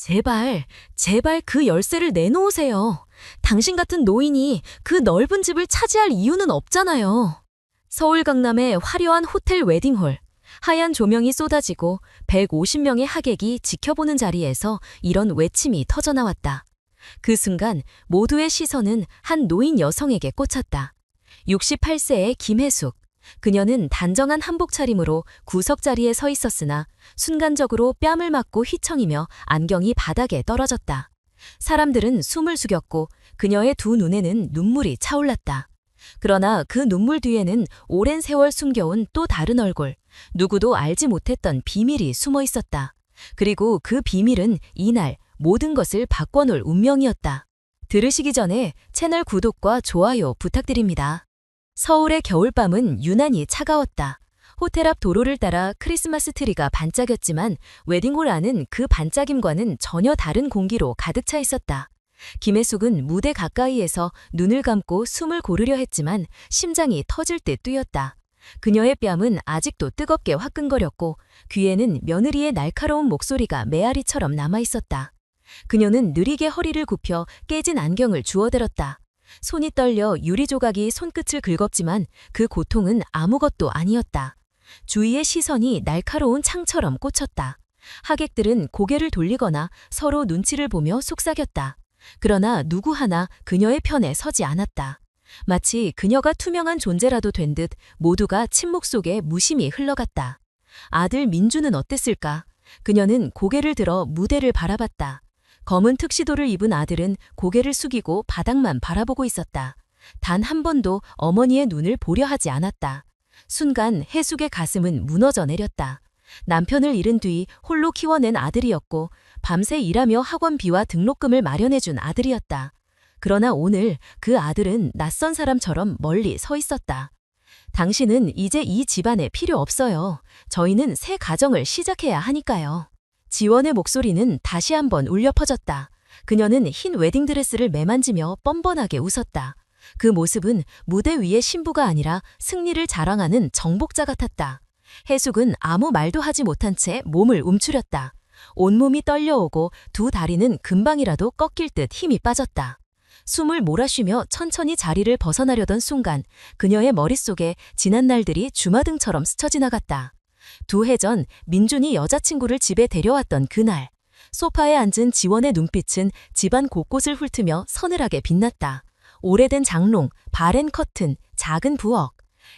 제발, 제발 그 열쇠를 내놓으세요. 당신 같은 노인이 그 넓은 집을 차지할 이유는 없잖아요. 서울 강남의 화려한 호텔 웨딩홀. 하얀 조명이 쏟아지고 150명의 하객이 지켜보는 자리에서 이런 외침이 터져나왔다. 그 순간 모두의 시선은 한 노인 여성에게 꽂혔다. 68세의 김혜숙. 그녀는 단정한 한복 차림으로 구석 자리에 서 있었으나 순간적으로 뺨을 맞고 휘청이며 안경이 바닥에 떨어졌다. 사람들은 숨을 숙였고 그녀의 두 눈에는 눈물이 차올랐다. 그러나 그 눈물 뒤에는 오랜 세월 숨겨온 또 다른 얼굴, 누구도 알지 못했던 비밀이 숨어 있었다. 그리고 그 비밀은 이날 모든 것을 바꿔놓을 운명이었다. 들으시기 전에 채널 구독과 좋아요 부탁드립니다. 서울의 겨울밤은 유난히 차가웠다. 호텔 앞 도로를 따라 크리스마스 트리가 반짝였지만 웨딩홀 안은 그 반짝임과는 전혀 다른 공기로 가득 차 있었다. 김혜숙은 무대 가까이에서 눈을 감고 숨을 고르려 했지만 심장이 터질 듯 뛰었다. 그녀의 뺨은 아직도 뜨겁게 화끈거렸고 귀에는 며느리의 날카로운 목소리가 메아리처럼 남아있었다. 그녀는 느리게 허리를 굽혀 깨진 안경을 주워들었다. 손이 떨려 유리 조각이 손끝을 긁었지만 그 고통은 아무것도 아니었다. 주위의 시선이 날카로운 창처럼 꽂혔다. 하객들은 고개를 돌리거나 서로 눈치를 보며 속삭였다. 그러나 누구 하나 그녀의 편에 서지 않았다. 마치 그녀가 투명한 존재라도 된 듯 모두가 침묵 속에 무심히 흘러갔다. 아들 민주는 어땠을까? 그녀는 고개를 들어 무대를 바라봤다. 검은 턱시도를 입은 아들은 고개를 숙이고 바닥만 바라보고 있었다. 단 한 번도 어머니의 눈을 보려 하지 않았다. 순간 혜숙의 가슴은 무너져 내렸다. 남편을 잃은 뒤 홀로 키워낸 아들이었고 밤새 일하며 학원비와 등록금을 마련해준 아들이었다. 그러나 오늘 그 아들은 낯선 사람처럼 멀리 서 있었다. 당신은 이제 이 집안에 필요 없어요. 저희는 새 가정을 시작해야 하니까요. 지원의 목소리는 다시 한번 울려 퍼졌다. 그녀는 흰 웨딩드레스를 매만지며 뻔뻔하게 웃었다. 그 모습은 무대 위의 신부가 아니라 승리를 자랑하는 정복자 같았다. 혜숙은 아무 말도 하지 못한 채 몸을 움츠렸다. 온몸이 떨려오고 두 다리는 금방이라도 꺾일 듯 힘이 빠졌다. 숨을 몰아쉬며 천천히 자리를 벗어나려던 순간 그녀의 머릿속에 지난 날들이 주마등처럼 스쳐 지나갔다. 2해 전 민준이 여자친구를 집에 데려왔던 그날, 소파에 앉은 지원의 눈빛은 집안 곳곳을 훑으며 서늘하게 빛났다. 오래된 장롱, 바랜 커튼, 작은 부엌.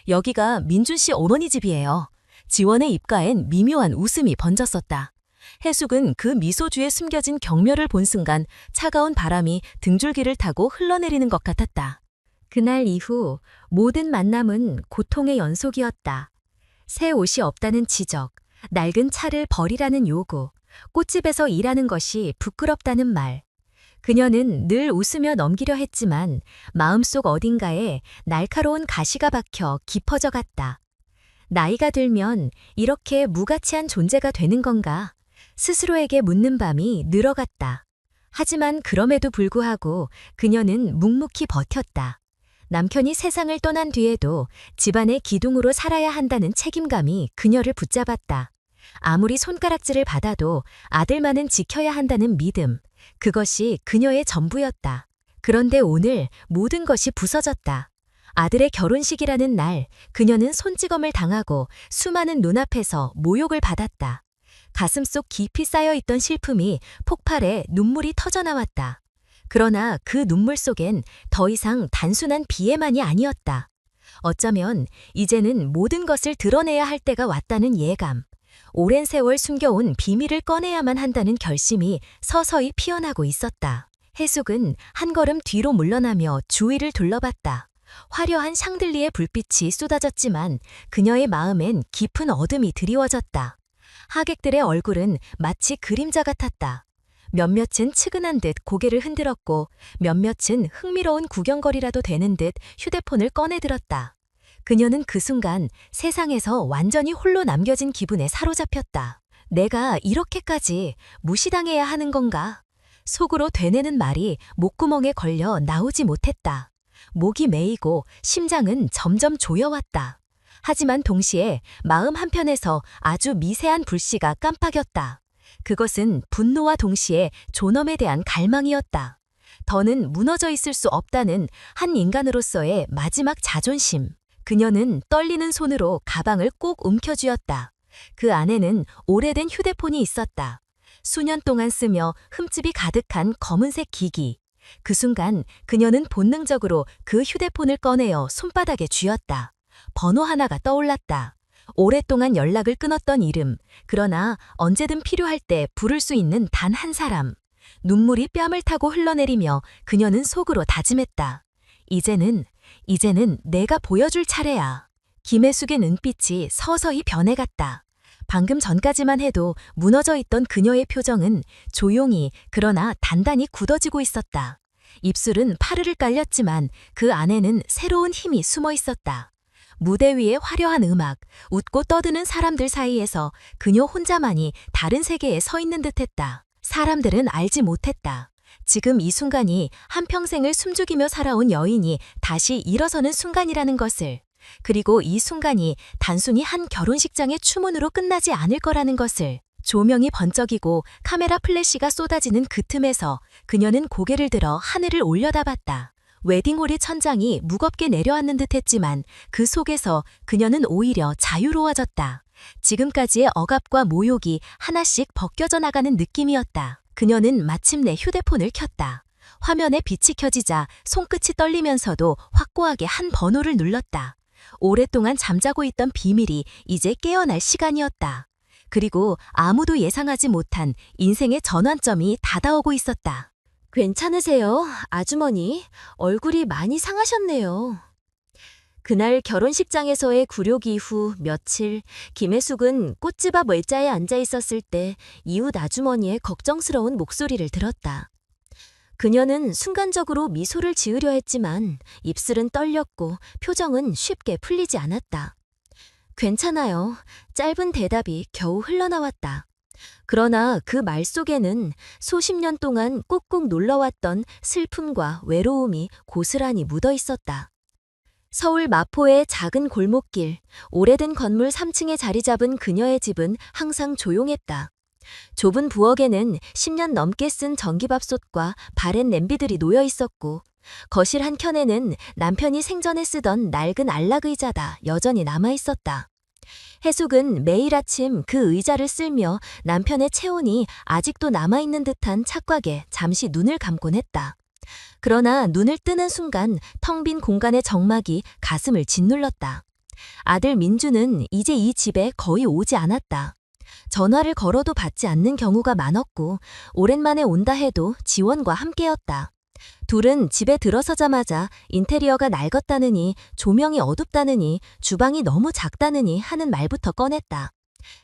여기가 민준 씨 어머니 집이에요. 지원의 입가엔 미묘한 웃음이 번졌었다. 혜숙은 그 미소 뒤에 숨겨진 경멸을 본 순간 차가운 바람이 등줄기를 타고 흘러내리는 것 같았다. 그날 이후 모든 만남은 고통의 연속이었다. 새 옷이 없다는 지적, 낡은 차를 버리라는 요구, 꽃집에서 일하는 것이 부끄럽다는 말. 그녀는 늘 웃으며 넘기려 했지만 마음속 어딘가에 날카로운 가시가 박혀 깊어져 갔다. 나이가 들면 이렇게 무가치한 존재가 되는 건가? 스스로에게 묻는 밤이 늘어갔다. 하지만 그럼에도 불구하고 그녀는 묵묵히 버텼다. 남편이 세상을 떠난 뒤에도 집안의 기둥으로 살아야 한다는 책임감이 그녀를 붙잡았다. 아무리 손가락질을 받아도 아들만은 지켜야 한다는 믿음, 그것이 그녀의 전부였다. 그런데 오늘 모든 것이 부서졌다. 아들의 결혼식이라는 날, 그녀는 손찌검을 당하고 수많은 눈앞에서 모욕을 받았다. 가슴속 깊이 쌓여있던 슬픔이 폭발해 눈물이 터져나왔다. 그러나 그 눈물 속엔 더 이상 단순한 비애만이 아니었다. 어쩌면 이제는 모든 것을 드러내야 할 때가 왔다는 예감, 오랜 세월 숨겨온 비밀을 꺼내야만 한다는 결심이 서서히 피어나고 있었다. 혜숙은 한 걸음 뒤로 물러나며 주위를 둘러봤다. 화려한 샹들리에 불빛이 쏟아졌지만 그녀의 마음엔 깊은 어둠이 드리워졌다. 하객들의 얼굴은 마치 그림자 같았다. 몇몇은 측은한 듯 고개를 흔들었고 몇몇은 흥미로운 구경거리라도 되는 듯 휴대폰을 꺼내들었다. 그녀는 그 순간 세상에서 완전히 홀로 남겨진 기분에 사로잡혔다. 내가 이렇게까지 무시당해야 하는 건가? 속으로 되뇌는 말이 목구멍에 걸려 나오지 못했다. 목이 메이고 심장은 점점 조여왔다. 하지만 동시에 마음 한편에서 아주 미세한 불씨가 깜빡였다. 그것은 분노와 동시에 존엄에 대한 갈망이었다. 더는 무너져 있을 수 없다는 한 인간으로서의 마지막 자존심. 그녀는 떨리는 손으로 가방을 꼭 움켜쥐었다. 그 안에는 오래된 휴대폰이 있었다. 수년 동안 쓰며 흠집이 가득한 검은색 기기. 그 순간 그녀는 본능적으로 그 휴대폰을 꺼내어 손바닥에 쥐었다. 번호 하나가 떠올랐다. 오랫동안 연락을 끊었던 이름, 그러나 언제든 필요할 때 부를 수 있는 단 한 사람. 눈물이 뺨을 타고 흘러내리며 그녀는 속으로 다짐했다. 이제는 내가 보여줄 차례야. 김혜숙의 눈빛이 서서히 변해갔다. 방금 전까지만 해도 무너져 있던 그녀의 표정은 조용히 그러나 단단히 굳어지고 있었다. 입술은 파르르 깔렸지만 그 안에는 새로운 힘이 숨어 있었다. 무대 위의 화려한 음악, 웃고 떠드는 사람들 사이에서 그녀 혼자만이 다른 세계에 서 있는 듯했다. 사람들은 알지 못했다. 지금 이 순간이 한평생을 숨죽이며 살아온 여인이 다시 일어서는 순간이라는 것을. 그리고 이 순간이 단순히 한 결혼식장의 추문으로 끝나지 않을 거라는 것을. 조명이 번쩍이고 카메라 플래시가 쏟아지는 그 틈에서 그녀는 고개를 들어 하늘을 올려다봤다. 웨딩홀의 천장이 무겁게 내려앉는 듯했지만 그 속에서 그녀는 오히려 자유로워졌다. 지금까지의 억압과 모욕이 하나씩 벗겨져 나가는 느낌이었다. 그녀는 마침내 휴대폰을 켰다. 화면에 빛이 켜지자 손끝이 떨리면서도 확고하게 한 번호를 눌렀다. 오랫동안 잠자고 있던 비밀이 이제 깨어날 시간이었다. 그리고 아무도 예상하지 못한 인생의 전환점이 다가오고 있었다. 괜찮으세요, 아주머니? 얼굴이 많이 상하셨네요. 그날 결혼식장에서의 굴욕 이후 며칠, 김혜숙은 꽃집 앞 의자에 앉아 있었을 때 이웃 아주머니의 걱정스러운 목소리를 들었다. 그녀는 순간적으로 미소를 지으려 했지만 입술은 떨렸고 표정은 쉽게 풀리지 않았다. 괜찮아요. 짧은 대답이 겨우 흘러나왔다. 그러나 그 말 속에는 수십 년 동안 꾹꾹 눌러왔던 슬픔과 외로움이 고스란히 묻어 있었다. 서울 마포의 작은 골목길, 오래된 건물 3층에 자리 잡은 그녀의 집은 항상 조용했다. 좁은 부엌에는 10년 넘게 쓴 전기밥솥과 바랜 냄비들이 놓여 있었고, 거실 한켠에는 남편이 생전에 쓰던 낡은 안락의자가 여전히 남아 있었다. 혜숙은 매일 아침 그 의자를 쓸며 남편의 체온이 아직도 남아있는 듯한 착각에 잠시 눈을 감곤 했다. 그러나 눈을 뜨는 순간 텅 빈 공간의 정막이 가슴을 짓눌렀다. 아들 민주는 이제 이 집에 거의 오지 않았다. 전화를 걸어도 받지 않는 경우가 많았고 오랜만에 온다 해도 지원과 함께였다. 둘은 집에 들어서자마자 인테리어가 낡았다느니 조명이 어둡다느니 주방이 너무 작다느니 하는 말부터 꺼냈다.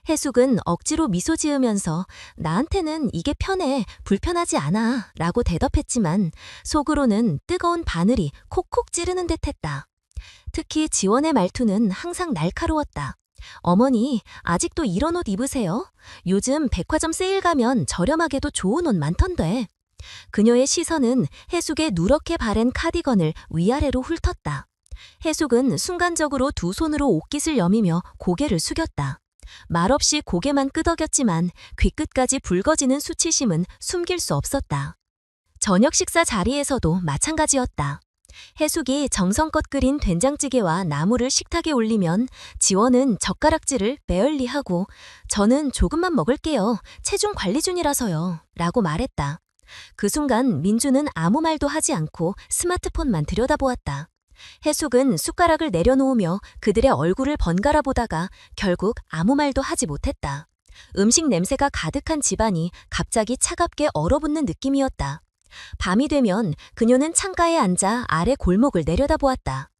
혜숙은 억지로 미소 지으면서 나한테는 이게 편해, 불편하지 않아 라고 대답했지만 속으로는 뜨거운 바늘이 콕콕 찌르는 듯했다. 특히 지원의 말투는 항상 날카로웠다. 어머니, 아직도 이런 옷 입으세요? 요즘 백화점 세일 가면 저렴하게도 좋은 옷 많던데. 그녀의 시선은 혜숙의 누렇게 바랜 카디건을 위아래로 훑었다. 혜숙은 순간적으로 두 손으로 옷깃을 여미며 고개를 숙였다. 말없이 고개만 끄덕였지만 귀끝까지 붉어지는 수치심은 숨길 수 없었다. 저녁 식사 자리에서도 마찬가지였다. 혜숙이 정성껏 끓인 된장찌개와 나물을 식탁에 올리면 지원은 젓가락질을 메얼리하고 저는 조금만 먹을게요. 체중 관리 중이라서요. 라고 말했다. 그 순간 민주는 아무 말도 하지 않고 스마트폰만 들여다보았다. 혜숙은 숟가락을 내려놓으며 그들의 얼굴을 번갈아 보다가 결국 아무 말도 하지 못했다. 음식 냄새가 가득한 집안이 갑자기 차갑게 얼어붙는 느낌이었다. 밤이 되면 그녀는 창가에 앉아 아래 골목을 내려다보았다.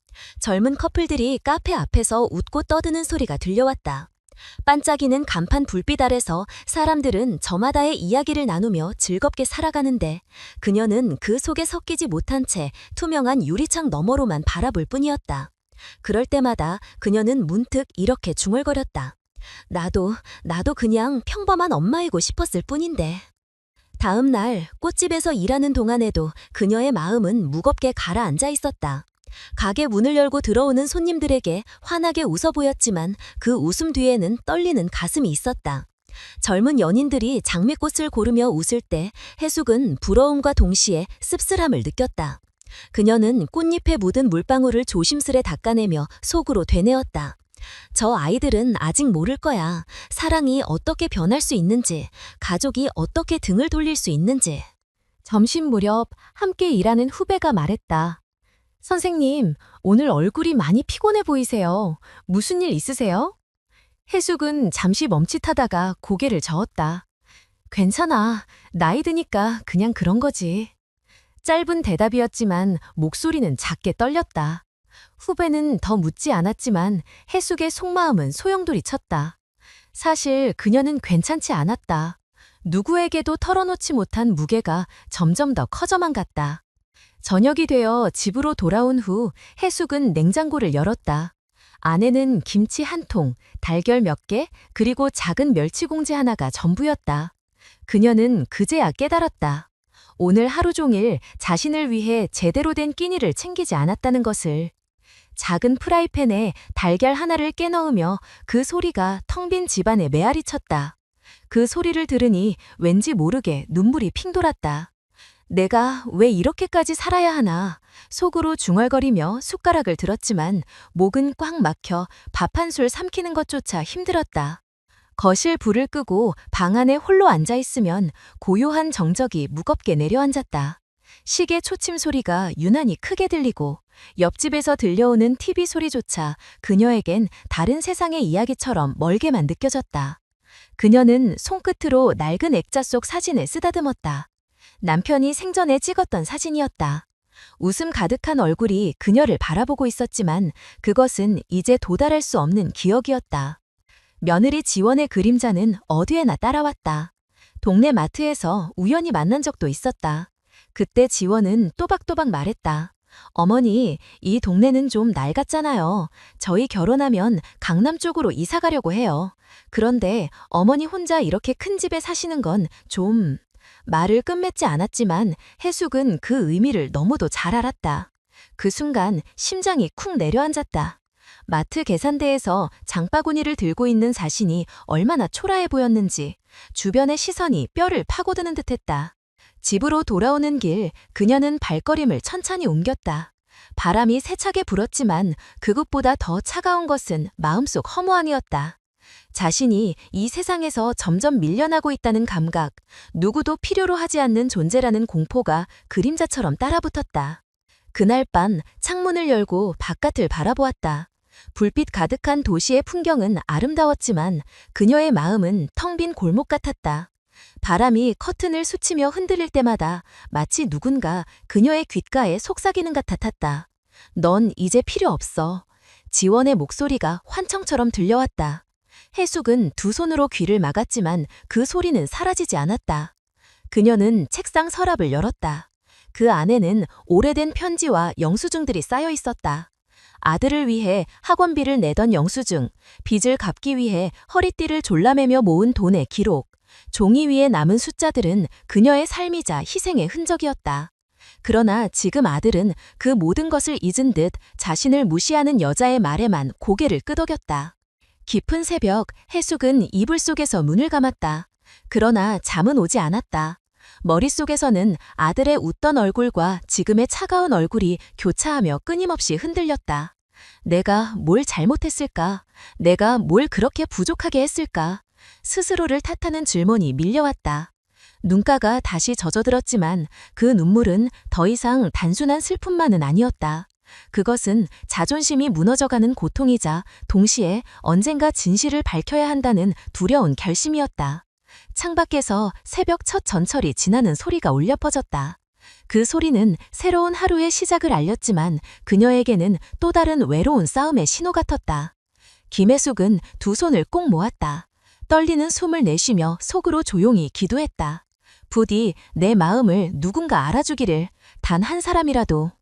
젊은 커플들이 카페 앞에서 웃고 떠드는 소리가 들려왔다. 반짝이는 간판 불빛 아래서 사람들은 저마다의 이야기를 나누며 즐겁게 살아가는데 그녀는 그 속에 섞이지 못한 채 투명한 유리창 너머로만 바라볼 뿐이었다. 그럴 때마다 그녀는 문득 이렇게 중얼거렸다. 나도 그냥 평범한 엄마이고 싶었을 뿐인데. 다음 날 꽃집에서 일하는 동안에도 그녀의 마음은 무겁게 가라앉아 있었다. 가게 문을 열고 들어오는 손님들에게 환하게 웃어 보였지만 그 웃음 뒤에는 떨리는 가슴이 있었다. 젊은 연인들이 장미꽃을 고르며 웃을 때 해숙은 부러움과 동시에 씁쓸함을 느꼈다. 그녀는 꽃잎에 묻은 물방울을 조심스레 닦아내며 속으로 되뇌었다. 저 아이들은 아직 모를 거야. 사랑이 어떻게 변할 수 있는지, 가족이 어떻게 등을 돌릴 수 있는지. 점심 무렵 함께 일하는 후배가 말했다. 선생님, 오늘 얼굴이 많이 피곤해 보이세요. 무슨 일 있으세요? 해숙은 잠시 멈칫하다가 고개를 저었다. 괜찮아. 나이 드니까 그냥 그런 거지. 짧은 대답이었지만 목소리는 작게 떨렸다. 후배는 더 묻지 않았지만 해숙의 속마음은 소용돌이 쳤다. 사실 그녀는 괜찮지 않았다. 누구에게도 털어놓지 못한 무게가 점점 더 커져만 갔다. 저녁이 되어 집으로 돌아온 후 해숙은 냉장고를 열었다. 안에는 김치 한 통, 달걀 몇 개, 그리고 작은 멸치 공지 하나가 전부였다. 그녀는 그제야 깨달았다. 오늘 하루 종일 자신을 위해 제대로 된 끼니를 챙기지 않았다는 것을. 작은 프라이팬에 달걀 하나를 깨넣으며 그 소리가 텅 빈 집안에 메아리 쳤다. 그 소리를 들으니 왠지 모르게 눈물이 핑 돌았다. 내가 왜 이렇게까지 살아야 하나. 속으로 중얼거리며 숟가락을 들었지만 목은 꽉 막혀 밥 한 술 삼키는 것조차 힘들었다. 거실 불을 끄고 방 안에 홀로 앉아 있으면 고요한 정적이 무겁게 내려앉았다. 시계 초침 소리가 유난히 크게 들리고 옆집에서 들려오는 TV 소리조차 그녀에겐 다른 세상의 이야기처럼 멀게만 느껴졌다. 그녀는 손끝으로 낡은 액자 속 사진을 쓰다듬었다. 남편이 생전에 찍었던 사진이었다. 웃음 가득한 얼굴이 그녀를 바라보고 있었지만 그것은 이제 도달할 수 없는 기억이었다. 며느리 지원의 그림자는 어디에나 따라왔다. 동네 마트에서 우연히 만난 적도 있었다. 그때 지원은 또박또박 말했다. 어머니, 이 동네는 좀 낡았잖아요. 저희 결혼하면 강남 쪽으로 이사 가려고 해요. 그런데 어머니 혼자 이렇게 큰 집에 사시는 건 좀... 말을 끝맺지 않았지만 해숙은 그 의미를 너무도 잘 알았다. 그 순간 심장이 쿵 내려앉았다. 마트 계산대에서 장바구니를 들고 있는 자신이 얼마나 초라해 보였는지 주변의 시선이 뼈를 파고드는 듯했다. 집으로 돌아오는 길 그녀는 발걸음을 천천히 옮겼다. 바람이 세차게 불었지만 그것보다 더 차가운 것은 마음속 허무함이었다. 자신이 이 세상에서 점점 밀려나고 있다는 감각, 누구도 필요로 하지 않는 존재라는 공포가 그림자처럼 따라붙었다. 그날 밤 창문을 열고 바깥을 바라보았다. 불빛 가득한 도시의 풍경은 아름다웠지만 그녀의 마음은 텅 빈 골목 같았다. 바람이 커튼을 스치며 흔들릴 때마다 마치 누군가 그녀의 귓가에 속삭이는 것 같았다. 넌 이제 필요 없어. 지원의 목소리가 환청처럼 들려왔다. 해숙은 두 손으로 귀를 막았지만 그 소리는 사라지지 않았다. 그녀는 책상 서랍을 열었다. 그 안에는 오래된 편지와 영수증들이 쌓여 있었다. 아들을 위해 학원비를 내던 영수증, 빚을 갚기 위해 허리띠를 졸라매며 모은 돈의 기록, 종이 위에 남은 숫자들은 그녀의 삶이자 희생의 흔적이었다. 그러나 지금 아들은 그 모든 것을 잊은 듯 자신을 무시하는 여자의 말에만 고개를 끄덕였다. 깊은 새벽, 해숙은 이불 속에서 문을 감았다. 그러나 잠은 오지 않았다. 머릿속에서는 아들의 웃던 얼굴과 지금의 차가운 얼굴이 교차하며 끊임없이 흔들렸다. 내가 뭘 잘못했을까? 내가 뭘 그렇게 부족하게 했을까? 스스로를 탓하는 질문이 밀려왔다. 눈가가 다시 젖어들었지만 그 눈물은 더 이상 단순한 슬픔만은 아니었다. 그것은 자존심이 무너져가는 고통이자 동시에 언젠가 진실을 밝혀야 한다는 두려운 결심이었다. 창밖에서 새벽 첫 전철이 지나는 소리가 울려 퍼졌다. 그 소리는 새로운 하루의 시작을 알렸지만 그녀에게는 또 다른 외로운 싸움의 신호 같았다. 김혜숙은 두 손을 꼭 모았다. 떨리는 숨을 내쉬며 속으로 조용히 기도했다. 부디 내 마음을 누군가 알아주기를, 단 한 사람이라도.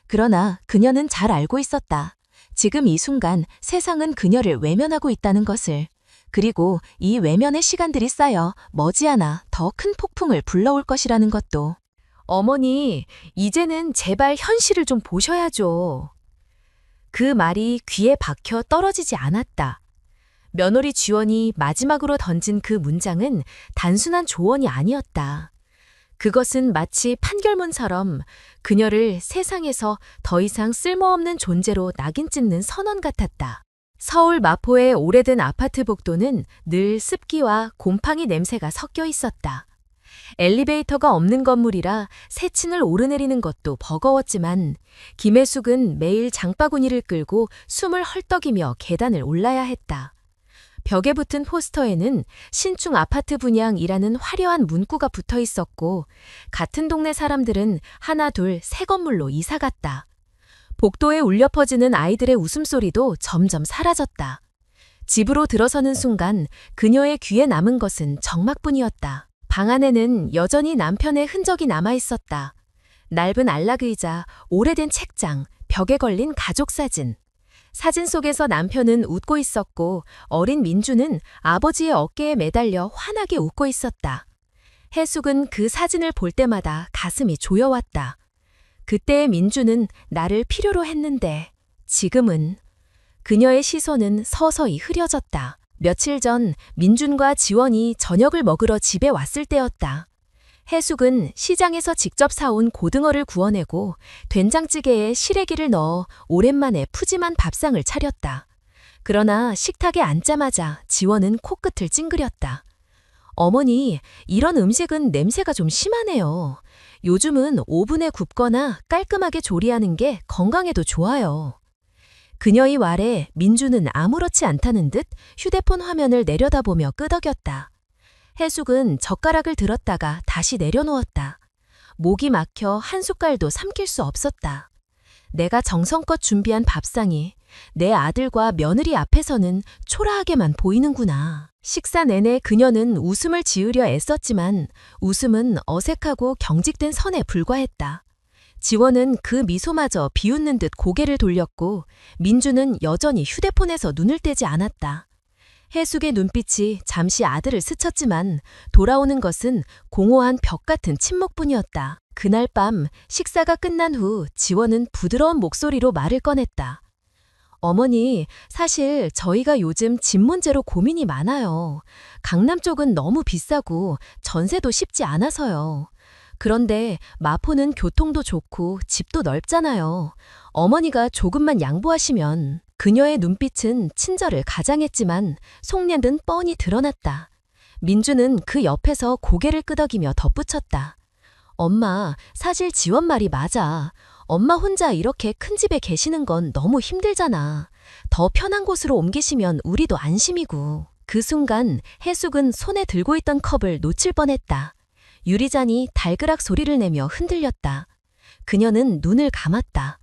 그러나 그녀는 잘 알고 있었다. 지금 이 순간 세상은 그녀를 외면하고 있다는 것을. 그리고 이 외면의 시간들이 쌓여 머지않아 더 큰 폭풍을 불러올 것이라는 것도. 어머니, 이제는 제발 현실을 좀 보셔야죠. 그 말이 귀에 박혀 떨어지지 않았다. 며느리 지원이 마지막으로 던진 그 문장은 단순한 조언이 아니었다. 그것은 마치 판결문처럼 그녀를 세상에서 더 이상 쓸모없는 존재로 낙인 찍는 선언 같았다. 서울 마포의 오래된 아파트 복도는 늘 습기와 곰팡이 냄새가 섞여 있었다. 엘리베이터가 없는 건물이라 새층을 오르내리는 것도 버거웠지만 김혜숙은 매일 장바구니를 끌고 숨을 헐떡이며 계단을 올라야 했다. 벽에 붙은 포스터에는 신축 아파트 분양이라는 화려한 문구가 붙어 있었고 같은 동네 사람들은 하나 둘 새 건물로 이사 갔다. 복도에 울려 퍼지는 아이들의 웃음소리도 점점 사라졌다. 집으로 들어서는 순간 그녀의 귀에 남은 것은 정막뿐이었다. 방 안에는 여전히 남편의 흔적이 남아 있었다. 낡은 안락의자, 오래된 책장, 벽에 걸린 가족 사진. 사진 속에서 남편은 웃고 있었고 어린 민주는 아버지의 어깨에 매달려 환하게 웃고 있었다. 혜숙은 그 사진을 볼 때마다 가슴이 조여왔다. 그때의 민주는 나를 필요로 했는데 지금은 그녀의 시선은 서서히 흐려졌다. 며칠 전 민준과 지원이 저녁을 먹으러 집에 왔을 때였다. 혜숙은 시장에서 직접 사온 고등어를 구워내고 된장찌개에 시래기를 넣어 오랜만에 푸짐한 밥상을 차렸다. 그러나 식탁에 앉자마자 지원은 코끝을 찡그렸다. 어머니, 이런 음식은 냄새가 좀 심하네요. 요즘은 오븐에 굽거나 깔끔하게 조리하는 게 건강에도 좋아요. 그녀의 말에 민주는 아무렇지 않다는 듯 휴대폰 화면을 내려다보며 끄덕였다. 혜숙은 젓가락을 들었다가 다시 내려놓았다. 목이 막혀 한 숟갈도 삼킬 수 없었다. 내가 정성껏 준비한 밥상이 내 아들과 며느리 앞에서는 초라하게만 보이는구나. 식사 내내 그녀는 웃음을 지으려 애썼지만 웃음은 어색하고 경직된 선에 불과했다. 지원은 그 미소마저 비웃는 듯 고개를 돌렸고 민주는 여전히 휴대폰에서 눈을 떼지 않았다. 혜숙의 눈빛이 잠시 아들을 스쳤지만 돌아오는 것은 공허한 벽 같은 침묵뿐이었다. 그날 밤 식사가 끝난 후 지원은 부드러운 목소리로 말을 꺼냈다. 어머니, 사실 저희가 요즘 집 문제로 고민이 많아요. 강남 쪽은 너무 비싸고 전세도 쉽지 않아서요. 그런데 마포는 교통도 좋고 집도 넓잖아요. 어머니가 조금만 양보하시면. 그녀의 눈빛은 친절을 가장했지만 속내는 뻔히 드러났다. 민주는 그 옆에서 고개를 끄덕이며 덧붙였다. 엄마, 사실 지원 말이 맞아. 엄마 혼자 이렇게 큰 집에 계시는 건 너무 힘들잖아. 더 편한 곳으로 옮기시면 우리도 안심이고. 그 순간 혜숙은 손에 들고 있던 컵을 놓칠 뻔했다. 유리잔이 달그락 소리를 내며 흔들렸다. 그녀는 눈을 감았다.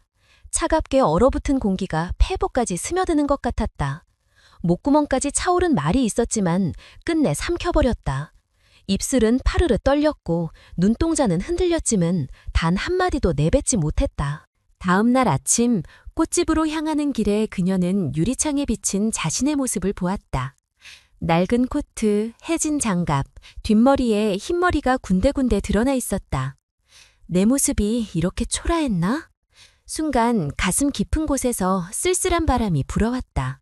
차갑게 얼어붙은 공기가 폐복까지 스며드는 것 같았다. 목구멍까지 차오른 말이 있었지만 끝내 삼켜버렸다. 입술은 파르르 떨렸고 눈동자는 흔들렸지만 단 한마디도 내뱉지 못했다. 다음 날 아침 꽃집으로 향하는 길에 그녀는 유리창에 비친 자신의 모습을 보았다. 낡은 코트, 해진 장갑, 뒷머리에 흰머리가 군데군데 드러나 있었다. 내 모습이 이렇게 초라했나? 순간 가슴 깊은 곳에서 쓸쓸한 바람이 불어왔다.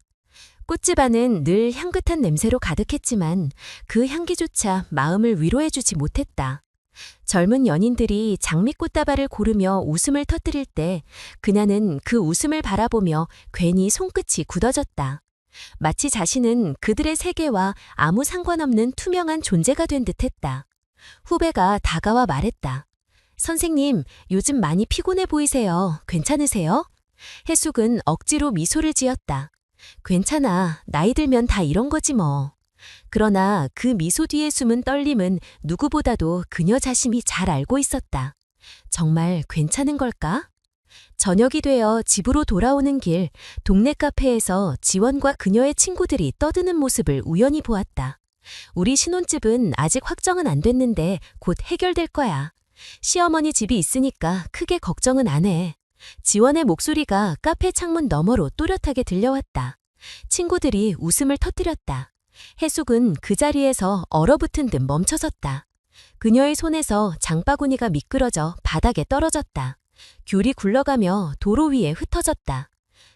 꽃집 안은 늘 향긋한 냄새로 가득했지만 그 향기조차 마음을 위로해주지 못했다. 젊은 연인들이 장미꽃다발을 고르며 웃음을 터뜨릴 때 그녀는 그 웃음을 바라보며 괜히 손끝이 굳어졌다. 마치 자신은 그들의 세계와 아무 상관없는 투명한 존재가 된 듯했다. 후배가 다가와 말했다. 선생님, 요즘 많이 피곤해 보이세요. 괜찮으세요? 혜숙은 억지로 미소를 지었다. 괜찮아. 나이 들면 다 이런 거지 뭐. 그러나 그 미소 뒤에 숨은 떨림은 누구보다도 그녀 자신이 잘 알고 있었다. 정말 괜찮은 걸까? 저녁이 되어 집으로 돌아오는 길, 동네 카페에서 지원과 그녀의 친구들이 떠드는 모습을 우연히 보았다. 우리 신혼집은 아직 확정은 안 됐는데 곧 해결될 거야. 시어머니 집이 있으니까 크게 걱정은 안 해. 지원의 목소리가 카페 창문 너머로 또렷하게 들려왔다. 친구들이 웃음을 터뜨렸다. 혜숙은 그 자리에서 얼어붙은 듯 멈춰섰다. 그녀의 손에서 장바구니가 미끄러져 바닥에 떨어졌다. 귤이 굴러가며 도로 위에 흩어졌다.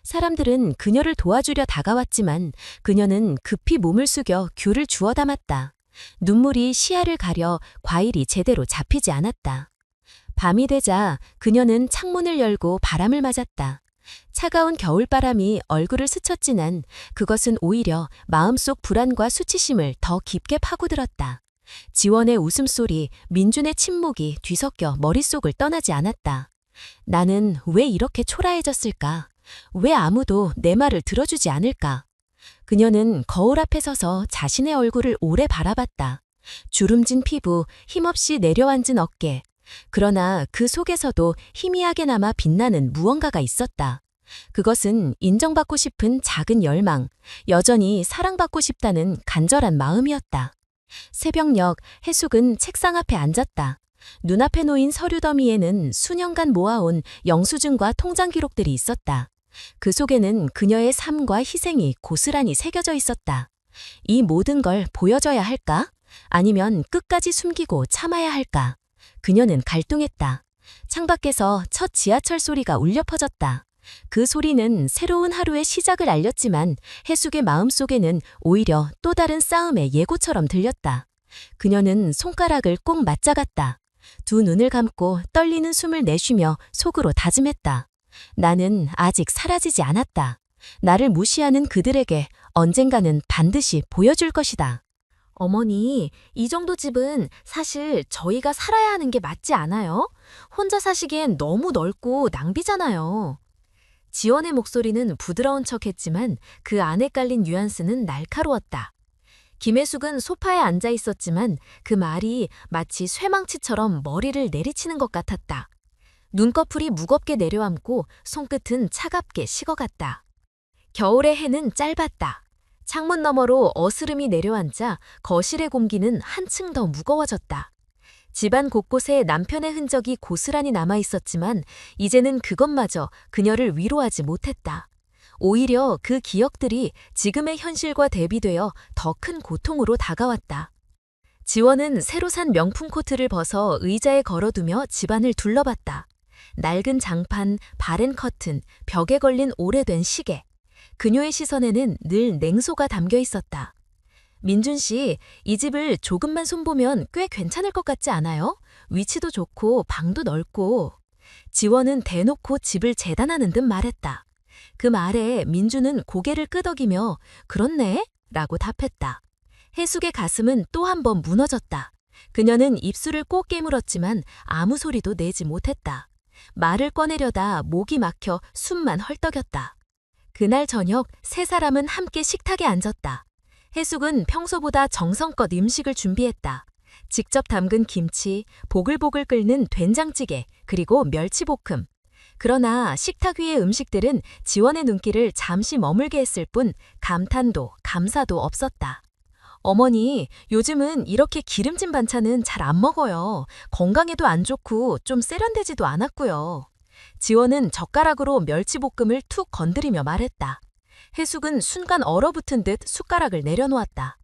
사람들은 그녀를 도와주려 다가왔지만 그녀는 급히 몸을 숙여 귤을 주워 담았다. 눈물이 시야를 가려 과일이 제대로 잡히지 않았다. 밤이 되자 그녀는 창문을 열고 바람을 맞았다. 차가운 겨울바람이 얼굴을 스쳤지만 그것은 오히려 마음속 불안과 수치심을 더 깊게 파고들었다. 지원의 웃음소리, 민준의 침묵이 뒤섞여 머릿속을 떠나지 않았다. 나는 왜 이렇게 초라해졌을까? 왜 아무도 내 말을 들어주지 않을까? 그녀는 거울 앞에 서서 자신의 얼굴을 오래 바라봤다. 주름진 피부, 힘없이 내려앉은 어깨. 그러나 그 속에서도 희미하게나마 빛나는 무언가가 있었다. 그것은 인정받고 싶은 작은 열망, 여전히 사랑받고 싶다는 간절한 마음이었다. 새벽녘, 해숙은 책상 앞에 앉았다. 눈앞에 놓인 서류 더미에는 수년간 모아온 영수증과 통장 기록들이 있었다. 그 속에는 그녀의 삶과 희생이 고스란히 새겨져 있었다. 이 모든 걸 보여줘야 할까? 아니면 끝까지 숨기고 참아야 할까? 그녀는 갈등했다. 창밖에서 첫 지하철 소리가 울려 퍼졌다. 그 소리는 새로운 하루의 시작을 알렸지만 해숙의 마음속에는 오히려 또 다른 싸움의 예고처럼 들렸다. 그녀는 손가락을 꼭 맞잡았다. 두 눈을 감고 떨리는 숨을 내쉬며 속으로 다짐했다. 나는 아직 사라지지 않았다. 나를 무시하는 그들에게 언젠가는 반드시 보여줄 것이다. 어머니, 이 정도 집은 사실 저희가 살아야 하는 게 맞지 않아요? 혼자 사시기엔 너무 넓고 낭비잖아요. 지원의 목소리는 부드러운 척했지만 그 안에 깔린 뉘앙스는 날카로웠다. 김혜숙은 소파에 앉아 있었지만 그 말이 마치 쇠망치처럼 머리를 내리치는 것 같았다. 눈꺼풀이 무겁게 내려앉고 손끝은 차갑게 식어갔다. 겨울의 해는 짧았다. 창문 너머로 어스름이 내려앉아 거실의 공기는 한층 더 무거워졌다. 집안 곳곳에 남편의 흔적이 고스란히 남아있었지만 이제는 그것마저 그녀를 위로하지 못했다. 오히려 그 기억들이 지금의 현실과 대비되어 더 큰 고통으로 다가왔다. 지원은 새로 산 명품 코트를 벗어 의자에 걸어두며 집안을 둘러봤다. 낡은 장판, 바랜 커튼, 벽에 걸린 오래된 시계. 그녀의 시선에는 늘 냉소가 담겨 있었다. 민준 씨, 이 집을 조금만 손보면 꽤 괜찮을 것 같지 않아요? 위치도 좋고 방도 넓고. 지원은 대놓고 집을 재단하는 듯 말했다. 그 말에 민준은 고개를 끄덕이며 그렇네? 라고 답했다. 해숙의 가슴은 또 한 번 무너졌다. 그녀는 입술을 꼭 깨물었지만 아무 소리도 내지 못했다. 말을 꺼내려다 목이 막혀 숨만 헐떡였다. 그날 저녁 세 사람은 함께 식탁에 앉았다. 해숙은 평소보다 정성껏 음식을 준비했다. 직접 담근 김치, 보글보글 끓는 된장찌개, 그리고 멸치볶음. 그러나 식탁 위의 음식들은 지원의 눈길을 잠시 머물게 했을 뿐 감탄도 감사도 없었다. 어머니, 요즘은 이렇게 기름진 반찬은 잘 안 먹어요. 건강에도 안 좋고 좀 세련되지도 않았고요. 지원은 젓가락으로 멸치볶음을 툭 건드리며 말했다. 해숙은 순간 얼어붙은 듯 숟가락을 내려놓았다.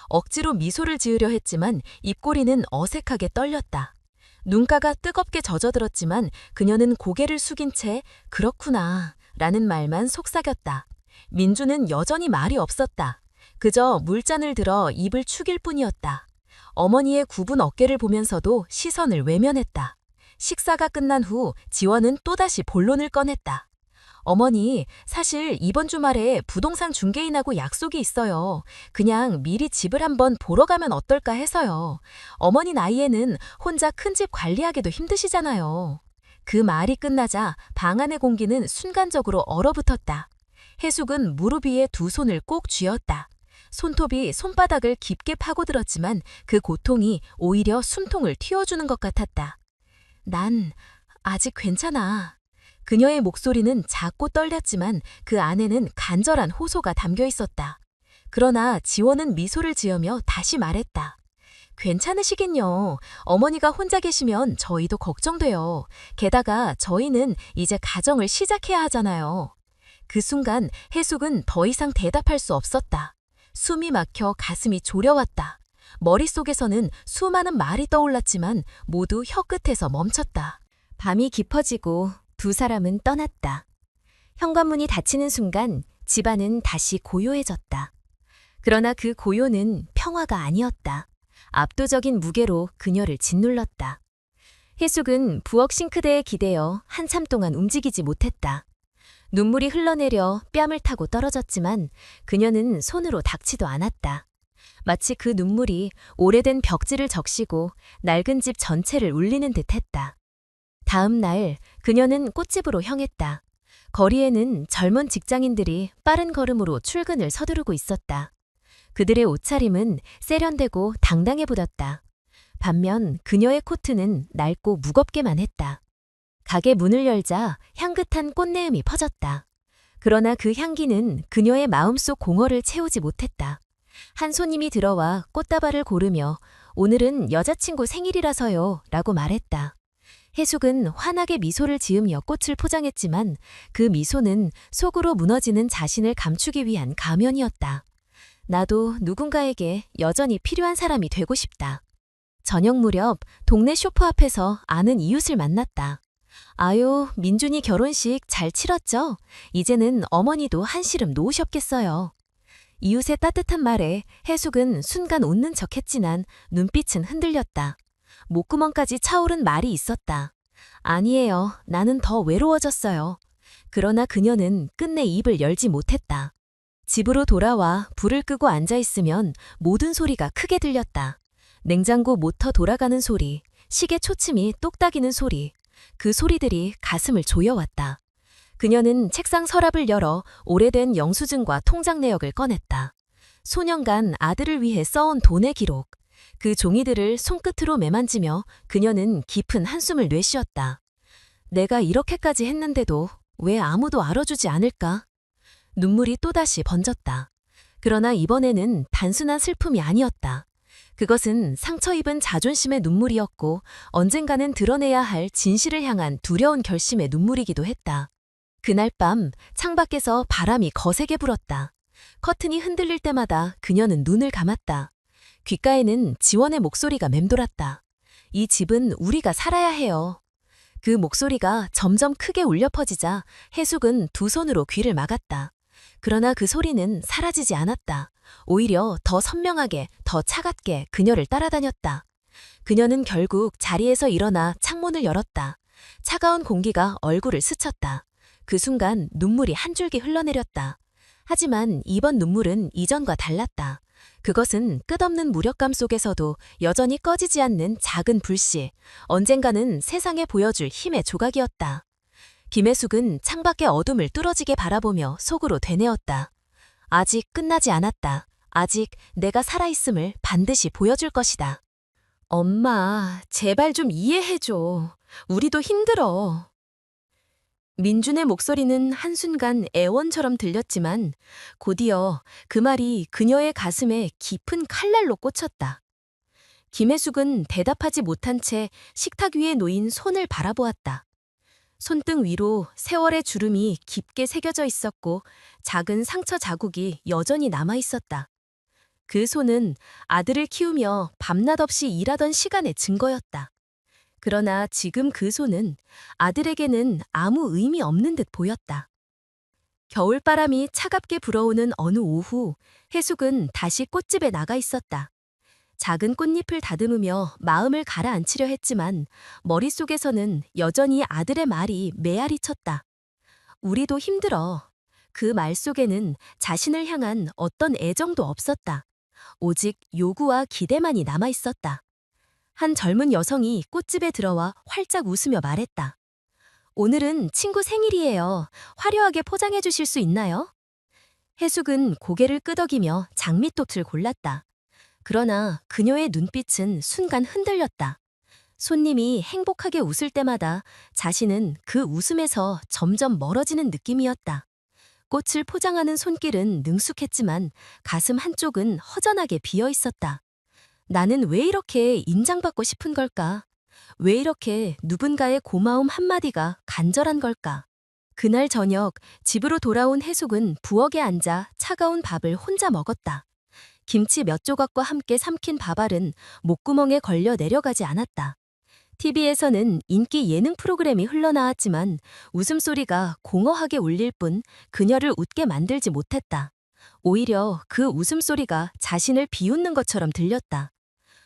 억지로 미소를 지으려 했지만 입꼬리는 어색하게 떨렸다. 눈가가 뜨겁게 젖어들었지만 그녀는 고개를 숙인 채 그렇구나 라는 말만 속삭였다. 민주는 여전히 말이 없었다. 그저 물잔을 들어 입을 축일 뿐이었다. 어머니의 굽은 어깨를 보면서도 시선을 외면했다. 식사가 끝난 후 지원은 또다시 본론을 꺼냈다. 어머니, 사실 이번 주말에 부동산 중개인하고 약속이 있어요. 그냥 미리 집을 한번 보러 가면 어떨까 해서요. 어머니 나이에는 혼자 큰 집 관리하기도 힘드시잖아요. 그 말이 끝나자 방 안의 공기는 순간적으로 얼어붙었다. 해숙은 무릎 위에 두 손을 꼭 쥐었다. 손톱이 손바닥을 깊게 파고들었지만 그 고통이 오히려 숨통을 틔워주는 것 같았다. 난 아직 괜찮아. 그녀의 목소리는 작고 떨렸지만 그 안에는 간절한 호소가 담겨 있었다. 그러나 지원은 미소를 지으며 다시 말했다. 괜찮으시긴요. 어머니가 혼자 계시면 저희도 걱정돼요. 게다가 저희는 이제 가정을 시작해야 하잖아요. 그 순간 해숙은 더 이상 대답할 수 없었다. 숨이 막혀 가슴이 졸여왔다. 머릿속에서는 수많은 말이 떠올랐지만 모두 혀끝에서 멈췄다. 밤이 깊어지고 두 사람은 떠났다. 현관문이 닫히는 순간 집안은 다시 고요해졌다. 그러나 그 고요는 평화가 아니었다. 압도적인 무게로 그녀를 짓눌렀다. 혜숙은 부엌 싱크대에 기대어 한참 동안 움직이지 못했다. 눈물이 흘러내려 뺨을 타고 떨어졌지만 그녀는 손으로 닦지도 않았다. 마치 그 눈물이 오래된 벽지를 적시고 낡은 집 전체를 울리는 듯했다. 다음 날 그녀는 꽃집으로 향했다. 거리에는 젊은 직장인들이 빠른 걸음으로 출근을 서두르고 있었다. 그들의 옷차림은 세련되고 당당해 보였다. 반면 그녀의 코트는 낡고 무겁게만 했다. 가게 문을 열자 향긋한 꽃내음이 퍼졌다. 그러나 그 향기는 그녀의 마음속 공허를 채우지 못했다. 한 손님이 들어와 꽃다발을 고르며 오늘은 여자친구 생일이라서요 라고 말했다. 혜숙은 환하게 미소를 지으며 꽃을 포장했지만 그 미소는 속으로 무너지는 자신을 감추기 위한 가면이었다. 나도 누군가에게 여전히 필요한 사람이 되고 싶다. 저녁 무렵 동네 쇼프 앞에서 아는 이웃을 만났다. 아유, 민준이 결혼식 잘 치렀죠? 이제는 어머니도 한시름 놓으셨겠어요. 이웃의 따뜻한 말에 혜숙은 순간 웃는 척했지만 눈빛은 흔들렸다. 목구멍까지 차오른 말이 있었다. 아니에요. 나는 더 외로워졌어요. 그러나 그녀는 끝내 입을 열지 못했다. 집으로 돌아와 불을 끄고 앉아있으면 모든 소리가 크게 들렸다. 냉장고 모터 돌아가는 소리, 시계 초침이 똑딱이는 소리, 그 소리들이 가슴을 조여왔다. 그녀는 책상 서랍을 열어 오래된 영수증과 통장 내역을 꺼냈다. 소년간 아들을 위해 써온 돈의 기록, 그 종이들을 손끝으로 매만지며 그녀는 깊은 한숨을 내쉬었다. 내가 이렇게까지 했는데도 왜 아무도 알아주지 않을까? 눈물이 또다시 번졌다. 그러나 이번에는 단순한 슬픔이 아니었다. 그것은 상처 입은 자존심의 눈물이었고 언젠가는 드러내야 할 진실을 향한 두려운 결심의 눈물이기도 했다. 그날 밤 창밖에서 바람이 거세게 불었다. 커튼이 흔들릴 때마다 그녀는 눈을 감았다. 귓가에는 지원의 목소리가 맴돌았다. 이 집은 우리가 살아야 해요. 그 목소리가 점점 크게 울려 퍼지자 혜숙은 두 손으로 귀를 막았다. 그러나 그 소리는 사라지지 않았다. 오히려 더 선명하게, 더 차갑게 그녀를 따라다녔다. 그녀는 결국 자리에서 일어나 창문을 열었다. 차가운 공기가 얼굴을 스쳤다. 그 순간 눈물이 한 줄기 흘러내렸다. 하지만 이번 눈물은 이전과 달랐다. 그것은 끝없는 무력감 속에서도 여전히 꺼지지 않는 작은 불씨, 언젠가는 세상에 보여줄 힘의 조각이었다. 김혜숙은 창밖의 어둠을 뚫어지게 바라보며 속으로 되뇌었다. 아직 끝나지 않았다. 아직 내가 살아있음을 반드시 보여줄 것이다. 엄마, 제발 좀 이해해줘. 우리도 힘들어. 민준의 목소리는 한순간 애원처럼 들렸지만 곧이어 그 말이 그녀의 가슴에 깊은 칼날로 꽂혔다. 김혜숙은 대답하지 못한 채 식탁 위에 놓인 손을 바라보았다. 손등 위로 세월의 주름이 깊게 새겨져 있었고 작은 상처 자국이 여전히 남아 있었다. 그 손은 아들을 키우며 밤낮 없이 일하던 시간의 증거였다. 그러나 지금 그 손은 아들에게는 아무 의미 없는 듯 보였다. 겨울바람이 차갑게 불어오는 어느 오후, 혜숙은 다시 꽃집에 나가 있었다. 작은 꽃잎을 다듬으며 마음을 가라앉히려 했지만 머릿속에서는 여전히 아들의 말이 메아리 쳤다. 우리도 힘들어. 그 말 속에는 자신을 향한 어떤 애정도 없었다. 오직 요구와 기대만이 남아 있었다. 한 젊은 여성이 꽃집에 들어와 활짝 웃으며 말했다. 오늘은 친구 생일이에요. 화려하게 포장해 주실 수 있나요? 혜숙은 고개를 끄덕이며 장미꽃을 골랐다. 그러나 그녀의 눈빛은 순간 흔들렸다. 손님이 행복하게 웃을 때마다 자신은 그 웃음에서 점점 멀어지는 느낌이었다. 꽃을 포장하는 손길은 능숙했지만 가슴 한쪽은 허전하게 비어 있었다. 나는 왜 이렇게 인정받고 싶은 걸까? 왜 이렇게 누군가의 고마움 한마디가 간절한 걸까? 그날 저녁 집으로 돌아온 혜숙은 부엌에 앉아 차가운 밥을 혼자 먹었다. 김치 몇 조각과 함께 삼킨 밥알은 목구멍에 걸려 내려가지 않았다. TV에서는 인기 예능 프로그램이 흘러나왔지만 웃음소리가 공허하게 울릴 뿐 그녀를 웃게 만들지 못했다. 오히려 그 웃음소리가 자신을 비웃는 것처럼 들렸다.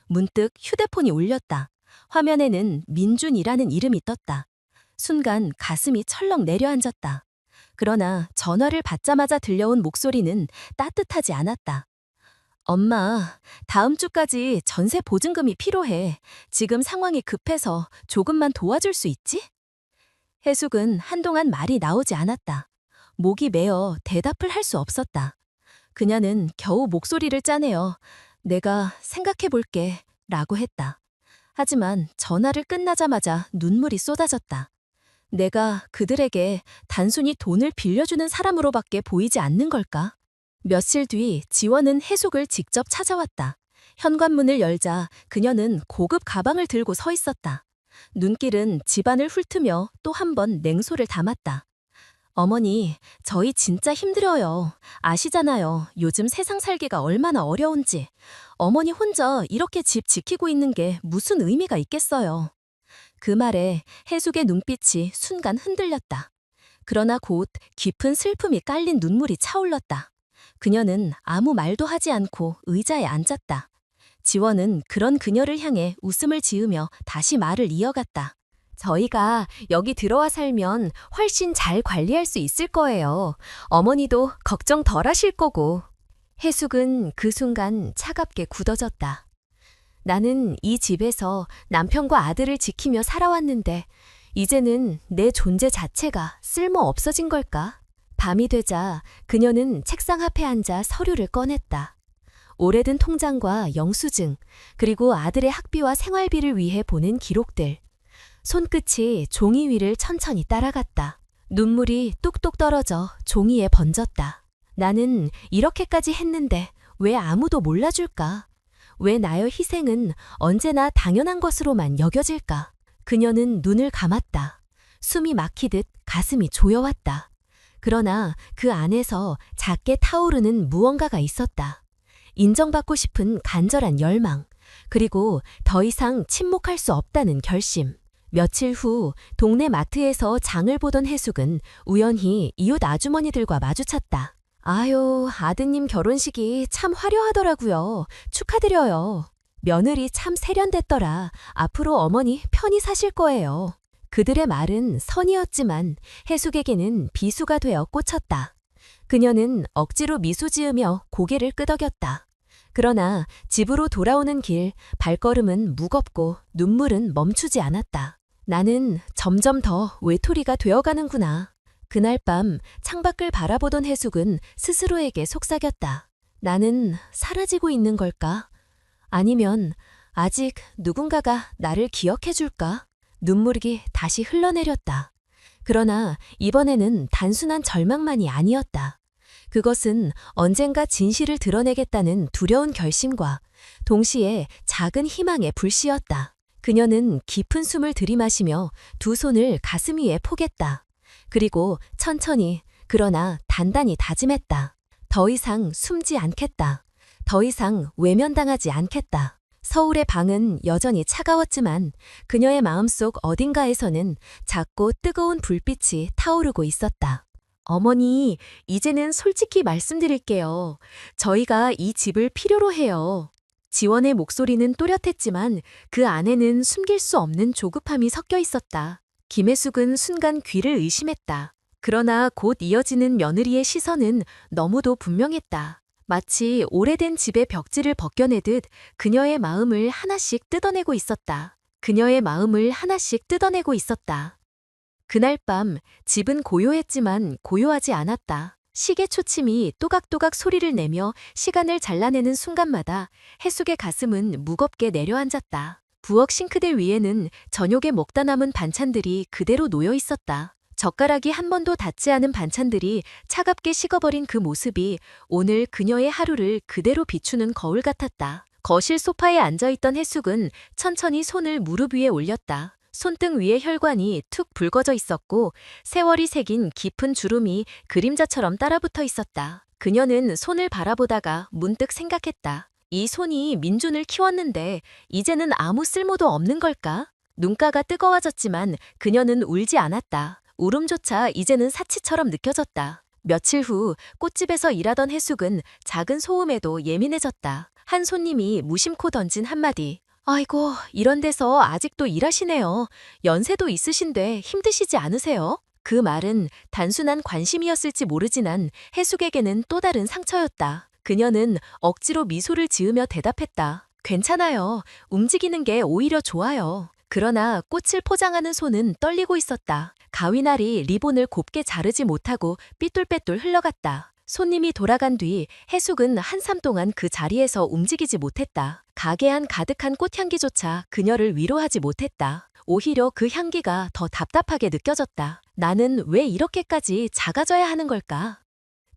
문득 휴대폰이 울렸다. 화면에는 민준이라는 이름이 떴다. 순간 가슴이 철렁 내려앉았다. 그러나 전화를 받자마자 들려온 목소리는 따뜻하지 않았다. 엄마, 다음 주까지 전세 보증금이 필요해. 지금 상황이 급해서 조금만 도와줄 수 있지? 해숙은 한동안 말이 나오지 않았다. 목이 메어 대답을 할 수 없었다. 그녀는 겨우 목소리를 짜내어 내가 생각해 볼게 라고 했다. 하지만 전화를 끝나자마자 눈물이 쏟아졌다. 내가 그들에게 단순히 돈을 빌려주는 사람으로밖에 보이지 않는 걸까? 며칠 뒤 지원은 해숙을 직접 찾아왔다. 현관문을 열자 그녀는 고급 가방을 들고 서 있었다. 눈길은 집안을 훑으며 또 한 번 냉소를 담았다. 어머니, 저희 진짜 힘들어요. 아시잖아요. 요즘 세상 살기가 얼마나 어려운지. 어머니 혼자 이렇게 집 지키고 있는 게 무슨 의미가 있겠어요. 그 말에 해숙의 눈빛이 순간 흔들렸다. 그러나 곧 깊은 슬픔이 깔린 눈물이 차올랐다. 그녀는 아무 말도 하지 않고 의자에 앉았다. 지원은 그런 그녀를 향해 웃음을 지으며 다시 말을 이어갔다. 저희가 여기 들어와 살면 훨씬 잘 관리할 수 있을 거예요. 어머니도 걱정 덜 하실 거고. 해숙은 그 순간 차갑게 굳어졌다. 나는 이 집에서 남편과 아들을 지키며 살아왔는데 이제는 내 존재 자체가 쓸모 없어진 걸까? 밤이 되자 그녀는 책상 앞에 앉아 서류를 꺼냈다. 오래된 통장과 영수증, 그리고 아들의 학비와 생활비를 위해 보낸 기록들. 손끝이 종이 위를 천천히 따라갔다. 눈물이 뚝뚝 떨어져 종이에 번졌다. 나는 이렇게까지 했는데 왜 아무도 몰라줄까? 왜 나의 희생은 언제나 당연한 것으로만 여겨질까? 그녀는 눈을 감았다. 숨이 막히듯 가슴이 조여왔다. 그러나 그 안에서 작게 타오르는 무언가가 있었다. 인정받고 싶은 간절한 열망, 그리고 더 이상 침묵할 수 없다는 결심. 며칠 후 동네 마트에서 장을 보던 해숙은 우연히 이웃 아주머니들과 마주쳤다. 아유, 아드님 결혼식이 참 화려하더라고요. 축하드려요. 며느리 참 세련됐더라. 앞으로 어머니 편히 사실 거예요. 그들의 말은 선이었지만 해숙에게는 비수가 되어 꽂혔다. 그녀는 억지로 미소 지으며 고개를 끄덕였다. 그러나 집으로 돌아오는 길, 발걸음은 무겁고 눈물은 멈추지 않았다. 나는 점점 더 외톨이가 되어가는구나. 그날 밤 창밖을 바라보던 해숙은 스스로에게 속삭였다. 나는 사라지고 있는 걸까? 아니면 아직 누군가가 나를 기억해 줄까? 눈물이 다시 흘러내렸다. 그러나 이번에는 단순한 절망만이 아니었다. 그것은 언젠가 진실을 드러내겠다는 두려운 결심과 동시에 작은 희망의 불씨였다. 그녀는 깊은 숨을 들이마시며 두 손을 가슴 위에 포겠다. 그리고 천천히 그러나 단단히 다짐했다. 더 이상 숨지 않겠다. 더 이상 외면당하지 않겠다. 서울의 방은 여전히 차가웠지만 그녀의 마음속 어딘가에서는 작고 뜨거운 불빛이 타오르고 있었다. 어머니, 이제는 솔직히 말씀드릴게요. 저희가 이 집을 필요로 해요. 지원의 목소리는 또렷했지만 그 안에는 숨길 수 없는 조급함이 섞여 있었다. 김혜숙은 순간 귀를 의심했다. 그러나 곧 이어지는 며느리의 시선은 너무도 분명했다. 마치 오래된 집의 벽지를 벗겨내듯 그녀의 마음을 하나씩 뜯어내고 있었다. 그녀의 마음을 하나씩 뜯어내고 있었다. 그날 밤 집은 고요했지만 고요하지 않았다. 시계 초침이 또각또각 소리를 내며 시간을 잘라내는 순간마다 해숙의 가슴은 무겁게 내려앉았다. 부엌 싱크대 위에는 저녁에 먹다 남은 반찬들이 그대로 놓여 있었다. 젓가락이 한 번도 닿지 않은 반찬들이 차갑게 식어버린 그 모습이 오늘 그녀의 하루를 그대로 비추는 거울 같았다. 거실 소파에 앉아있던 해숙은 천천히 손을 무릎 위에 올렸다. 손등 위에 혈관이 툭 붉어져 있었고 세월이 새긴 깊은 주름이 그림자처럼 따라붙어 있었다. 그녀는 손을 바라보다가 문득 생각했다. 이 손이 민준을 키웠는데 이제는 아무 쓸모도 없는 걸까? 눈가가 뜨거워졌지만 그녀는 울지 않았다. 울음조차 이제는 사치처럼 느껴졌다. 며칠 후 꽃집에서 일하던 해숙은 작은 소음에도 예민해졌다. 한 손님이 무심코 던진 한마디. 아이고, 이런 데서 아직도 일하시네요. 연세도 있으신데 힘드시지 않으세요? 그 말은 단순한 관심이었을지 모르지만 해숙에게는 또 다른 상처였다. 그녀는 억지로 미소를 지으며 대답했다. 괜찮아요. 움직이는 게 오히려 좋아요. 그러나 꽃을 포장하는 손은 떨리고 있었다. 가위날이 리본을 곱게 자르지 못하고 삐뚤빼뚤 흘러갔다. 손님이 돌아간 뒤 해숙은 한참 동안 그 자리에서 움직이지 못했다. 가게 안 가득한 꽃향기조차 그녀를 위로하지 못했다. 오히려 그 향기가 더 답답하게 느껴졌다. 나는 왜 이렇게까지 작아져야 하는 걸까?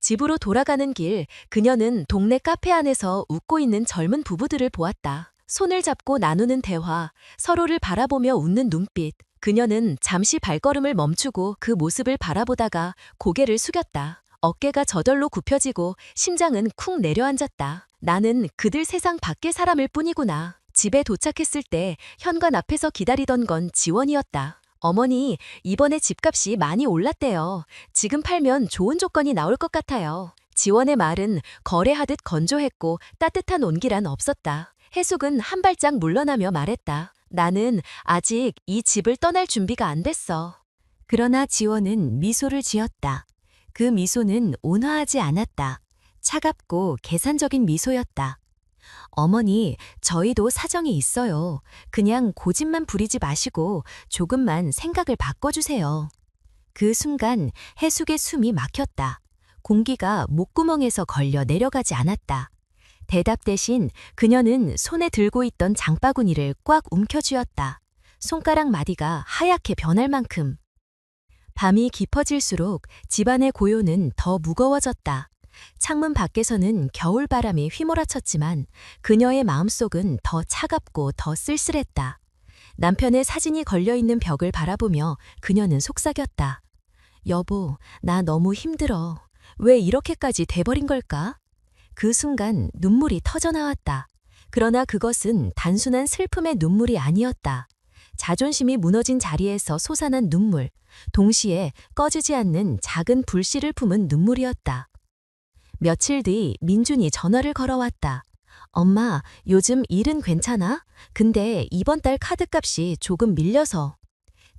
집으로 돌아가는 길, 그녀는 동네 카페 안에서 웃고 있는 젊은 부부들을 보았다. 손을 잡고 나누는 대화, 서로를 바라보며 웃는 눈빛. 그녀는 잠시 발걸음을 멈추고 그 모습을 바라보다가 고개를 숙였다. 어깨가 저절로 굽혀지고 심장은 쿵 내려앉았다. 나는 그들 세상 밖의 사람일 뿐이구나. 집에 도착했을 때 현관 앞에서 기다리던 건 지원이었다. 어머니, 이번에 집값이 많이 올랐대요. 지금 팔면 좋은 조건이 나올 것 같아요. 지원의 말은 거래하듯 건조했고 따뜻한 온기란 없었다. 해숙은 한 발짝 물러나며 말했다. 나는 아직 이 집을 떠날 준비가 안 됐어. 그러나 지원은 미소를 지었다. 그 미소는 온화하지 않았다. 차갑고 계산적인 미소였다. 어머니, 저희도 사정이 있어요. 그냥 고집만 부리지 마시고 조금만 생각을 바꿔주세요. 그 순간 해숙의 숨이 막혔다. 공기가 목구멍에서 걸려 내려가지 않았다. 대답 대신 그녀는 손에 들고 있던 장바구니를 꽉 움켜쥐었다. 손가락 마디가 하얗게 변할 만큼. 밤이 깊어질수록 집안의 고요는 더 무거워졌다. 창문 밖에서는 겨울바람이 휘몰아쳤지만 그녀의 마음속은 더 차갑고 더 쓸쓸했다. 남편의 사진이 걸려있는 벽을 바라보며 그녀는 속삭였다. 여보, 나 너무 힘들어. 왜 이렇게까지 돼버린 걸까? 그 순간 눈물이 터져나왔다. 그러나 그것은 단순한 슬픔의 눈물이 아니었다. 자존심이 무너진 자리에서 솟아난 눈물, 동시에 꺼지지 않는 작은 불씨를 품은 눈물이었다. 며칠 뒤 민준이 전화를 걸어왔다. 엄마, 요즘 일은 괜찮아? 근데 이번 달 카드값이 조금 밀려서.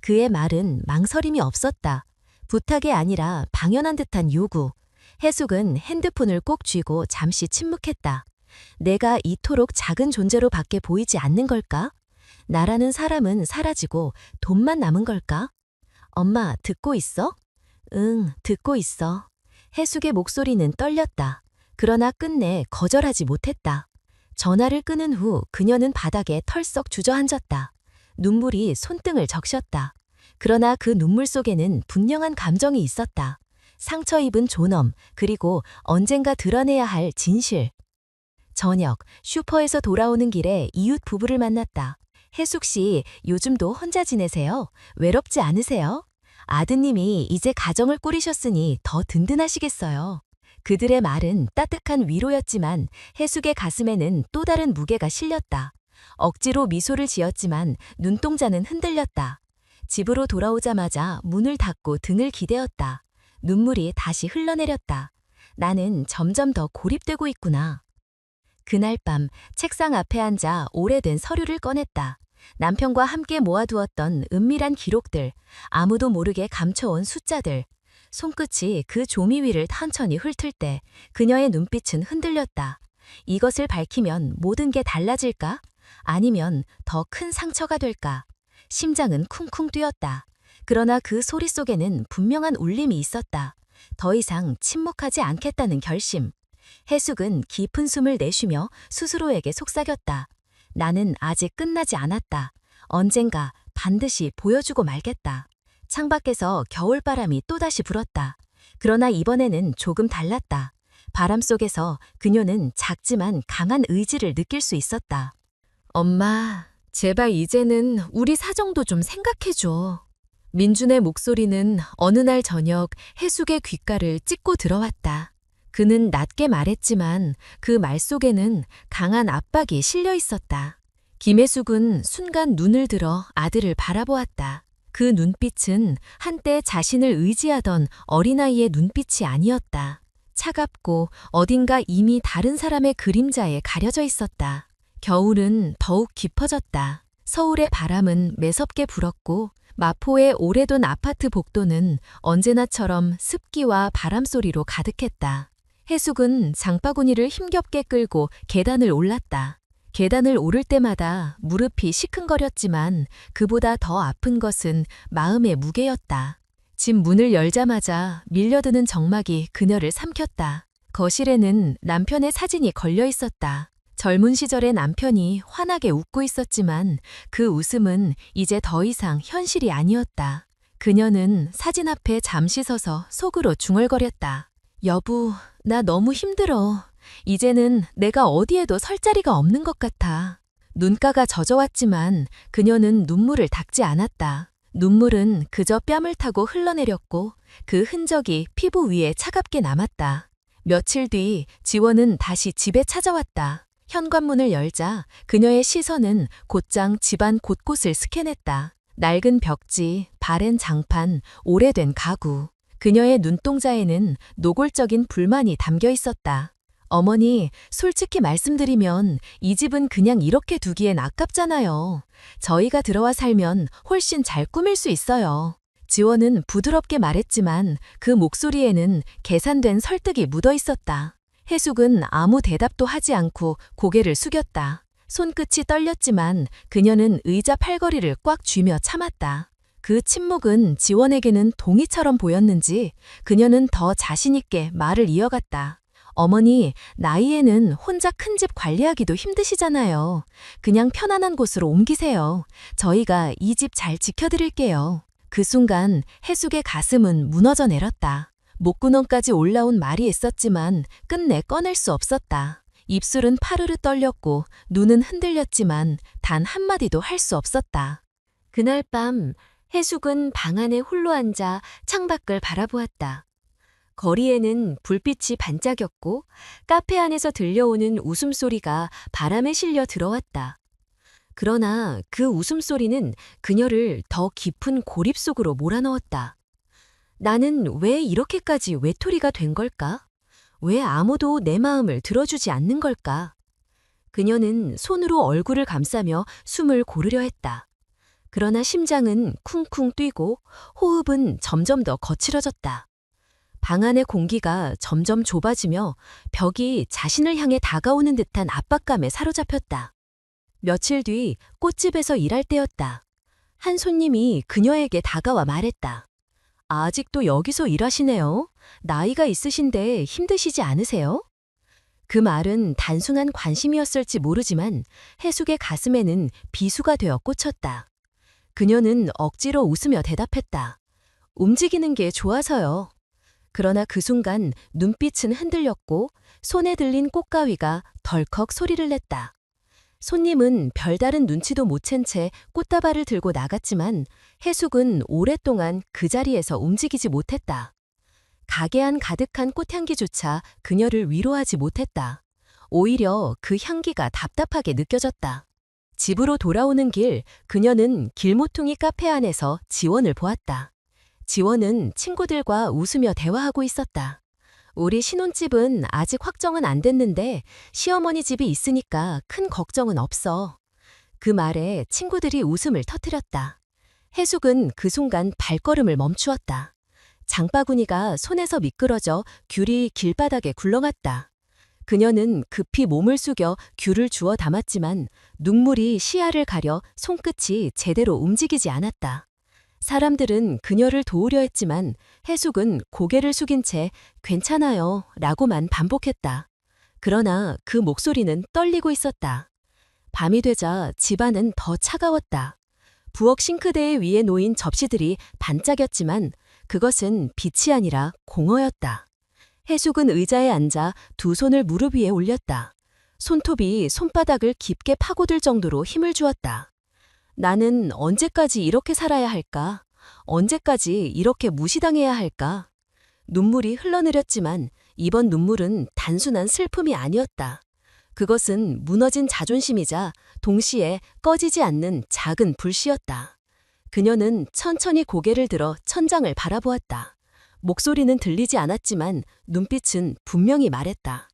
그의 말은 망설임이 없었다. 부탁이 아니라 방연한 듯한 요구. 해숙은 핸드폰을 꼭 쥐고 잠시 침묵했다. 내가 이토록 작은 존재로 밖에 보이지 않는 걸까? 나라는 사람은 사라지고 돈만 남은 걸까? 엄마, 듣고 있어? 응, 듣고 있어. 해숙의 목소리는 떨렸다. 그러나 끝내 거절하지 못했다. 전화를 끊은 후 그녀는 바닥에 털썩 주저앉았다. 눈물이 손등을 적셨다. 그러나 그 눈물 속에는 분명한 감정이 있었다. 상처 입은 존엄, 그리고 언젠가 드러내야 할 진실. 저녁, 슈퍼에서 돌아오는 길에 이웃 부부를 만났다. 해숙 씨, 요즘도 혼자 지내세요? 외롭지 않으세요? 아드님이 이제 가정을 꾸리셨으니 더 든든하시겠어요. 그들의 말은 따뜻한 위로였지만 해숙의 가슴에는 또 다른 무게가 실렸다. 억지로 미소를 지었지만 눈동자는 흔들렸다. 집으로 돌아오자마자 문을 닫고 등을 기대었다. 눈물이 다시 흘러내렸다. 나는 점점 더 고립되고 있구나. 그날 밤 책상 앞에 앉아 오래된 서류를 꺼냈다. 남편과 함께 모아두었던 은밀한 기록들, 아무도 모르게 감춰온 숫자들. 손끝이 그 조미 위를 천천히 훑을 때 그녀의 눈빛은 흔들렸다. 이것을 밝히면 모든 게 달라질까? 아니면 더 큰 상처가 될까? 심장은 쿵쿵 뛰었다. 그러나 그 소리 속에는 분명한 울림이 있었다. 더 이상 침묵하지 않겠다는 결심. 해숙은 깊은 숨을 내쉬며 스스로에게 속삭였다. 나는 아직 끝나지 않았다. 언젠가 반드시 보여주고 말겠다. 창밖에서 겨울바람이 또다시 불었다. 그러나 이번에는 조금 달랐다. 바람 속에서 그녀는 작지만 강한 의지를 느낄 수 있었다. 엄마, 제발 이제는 우리 사정도 좀 생각해줘. 민준의 목소리는 어느 날 저녁 해숙의 귓가를 찢고 들어왔다. 그는 낮게 말했지만 그 말 속에는 강한 압박이 실려 있었다. 김혜숙은 순간 눈을 들어 아들을 바라보았다. 그 눈빛은 한때 자신을 의지하던 어린아이의 눈빛이 아니었다. 차갑고 어딘가 이미 다른 사람의 그림자에 가려져 있었다. 겨울은 더욱 깊어졌다. 서울의 바람은 매섭게 불었고 마포의 오래돈 아파트 복도는 언제나처럼 습기와 바람소리로 가득했다. 해숙은 장바구니를 힘겹게 끌고 계단을 올랐다. 계단을 오를 때마다 무릎이 시큰거렸지만 그보다 더 아픈 것은 마음의 무게였다. 집 문을 열자마자 밀려드는 정막이 그녀를 삼켰다. 거실에는 남편의 사진이 걸려 있었다. 젊은 시절의 남편이 환하게 웃고 있었지만 그 웃음은 이제 더 이상 현실이 아니었다. 그녀는 사진 앞에 잠시 서서 속으로 중얼거렸다. 여보, 나 너무 힘들어. 이제는 내가 어디에도 설 자리가 없는 것 같아. 눈가가 젖어왔지만 그녀는 눈물을 닦지 않았다. 눈물은 그저 뺨을 타고 흘러내렸고 그 흔적이 피부 위에 차갑게 남았다. 며칠 뒤 지원은 다시 집에 찾아왔다. 현관문을 열자 그녀의 시선은 곧장 집안 곳곳을 스캔했다. 낡은 벽지, 바랜 장판, 오래된 가구. 그녀의 눈동자에는 노골적인 불만이 담겨 있었다. 어머니, 솔직히 말씀드리면 이 집은 그냥 이렇게 두기엔 아깝잖아요. 저희가 들어와 살면 훨씬 잘 꾸밀 수 있어요. 지원은 부드럽게 말했지만 그 목소리에는 계산된 설득이 묻어 있었다. 해숙은 아무 대답도 하지 않고 고개를 숙였다. 손끝이 떨렸지만 그녀는 의자 팔걸이를 꽉 쥐며 참았다. 그 침묵은 지원에게는 동의처럼 보였는지 그녀는 더 자신있게 말을 이어갔다. 어머니, 나이에는 혼자 큰 집 관리하기도 힘드시잖아요. 그냥 편안한 곳으로 옮기세요. 저희가 이 집 잘 지켜드릴게요. 그 순간 해숙의 가슴은 무너져 내렸다. 목구멍까지 올라온 말이 있었지만 끝내 꺼낼 수 없었다. 입술은 파르르 떨렸고 눈은 흔들렸지만 단 한마디도 할 수 없었다. 그날 밤 해숙은 방 안에 홀로 앉아 창밖을 바라보았다. 거리에는 불빛이 반짝였고 카페 안에서 들려오는 웃음소리가 바람에 실려 들어왔다. 그러나 그 웃음소리는 그녀를 더 깊은 고립 속으로 몰아넣었다. 나는 왜 이렇게까지 외톨이가 된 걸까? 왜 아무도 내 마음을 들어주지 않는 걸까? 그녀는 손으로 얼굴을 감싸며 숨을 고르려 했다. 그러나 심장은 쿵쿵 뛰고 호흡은 점점 더 거칠어졌다. 방 안의 공기가 점점 좁아지며 벽이 자신을 향해 다가오는 듯한 압박감에 사로잡혔다. 며칠 뒤 꽃집에서 일할 때였다. 한 손님이 그녀에게 다가와 말했다. 아직도 여기서 일하시네요. 나이가 있으신데 힘드시지 않으세요? 그 말은 단순한 관심이었을지 모르지만 해숙의 가슴에는 비수가 되어 꽂혔다. 그녀는 억지로 웃으며 대답했다. 움직이는 게 좋아서요. 그러나 그 순간 눈빛은 흔들렸고 손에 들린 꽃가위가 덜컥 소리를 냈다. 손님은 별다른 눈치도 못 챈 채 꽃다발을 들고 나갔지만 해숙은 오랫동안 그 자리에서 움직이지 못했다. 가게 안 가득한 꽃향기조차 그녀를 위로하지 못했다. 오히려 그 향기가 답답하게 느껴졌다. 집으로 돌아오는 길, 그녀는 길모퉁이 카페 안에서 지원을 보았다. 지원은 친구들과 웃으며 대화하고 있었다. 우리 신혼집은 아직 확정은 안 됐는데 시어머니 집이 있으니까 큰 걱정은 없어. 그 말에 친구들이 웃음을 터뜨렸다. 해숙은 그 순간 발걸음을 멈추었다. 장바구니가 손에서 미끄러져 귤이 길바닥에 굴러갔다. 그녀는 급히 몸을 숙여 귤을 주워 담았지만 눈물이 시야를 가려 손끝이 제대로 움직이지 않았다. 사람들은 그녀를 도우려 했지만 해숙은 고개를 숙인 채 괜찮아요 라고만 반복했다. 그러나 그 목소리는 떨리고 있었다. 밤이 되자 집안은 더 차가웠다. 부엌 싱크대 위에 놓인 접시들이 반짝였지만 그것은 빛이 아니라 공허였다. 해숙은 의자에 앉아 두 손을 무릎 위에 올렸다. 손톱이 손바닥을 깊게 파고들 정도로 힘을 주었다. 나는 언제까지 이렇게 살아야 할까? 언제까지 이렇게 무시당해야 할까? 눈물이 흘러내렸지만 이번 눈물은 단순한 슬픔이 아니었다. 그것은 무너진 자존심이자 동시에 꺼지지 않는 작은 불씨였다. 그녀는 천천히 고개를 들어 천장을 바라보았다. 목소리는 들리지 않았지만 눈빛은 분명히 말했다.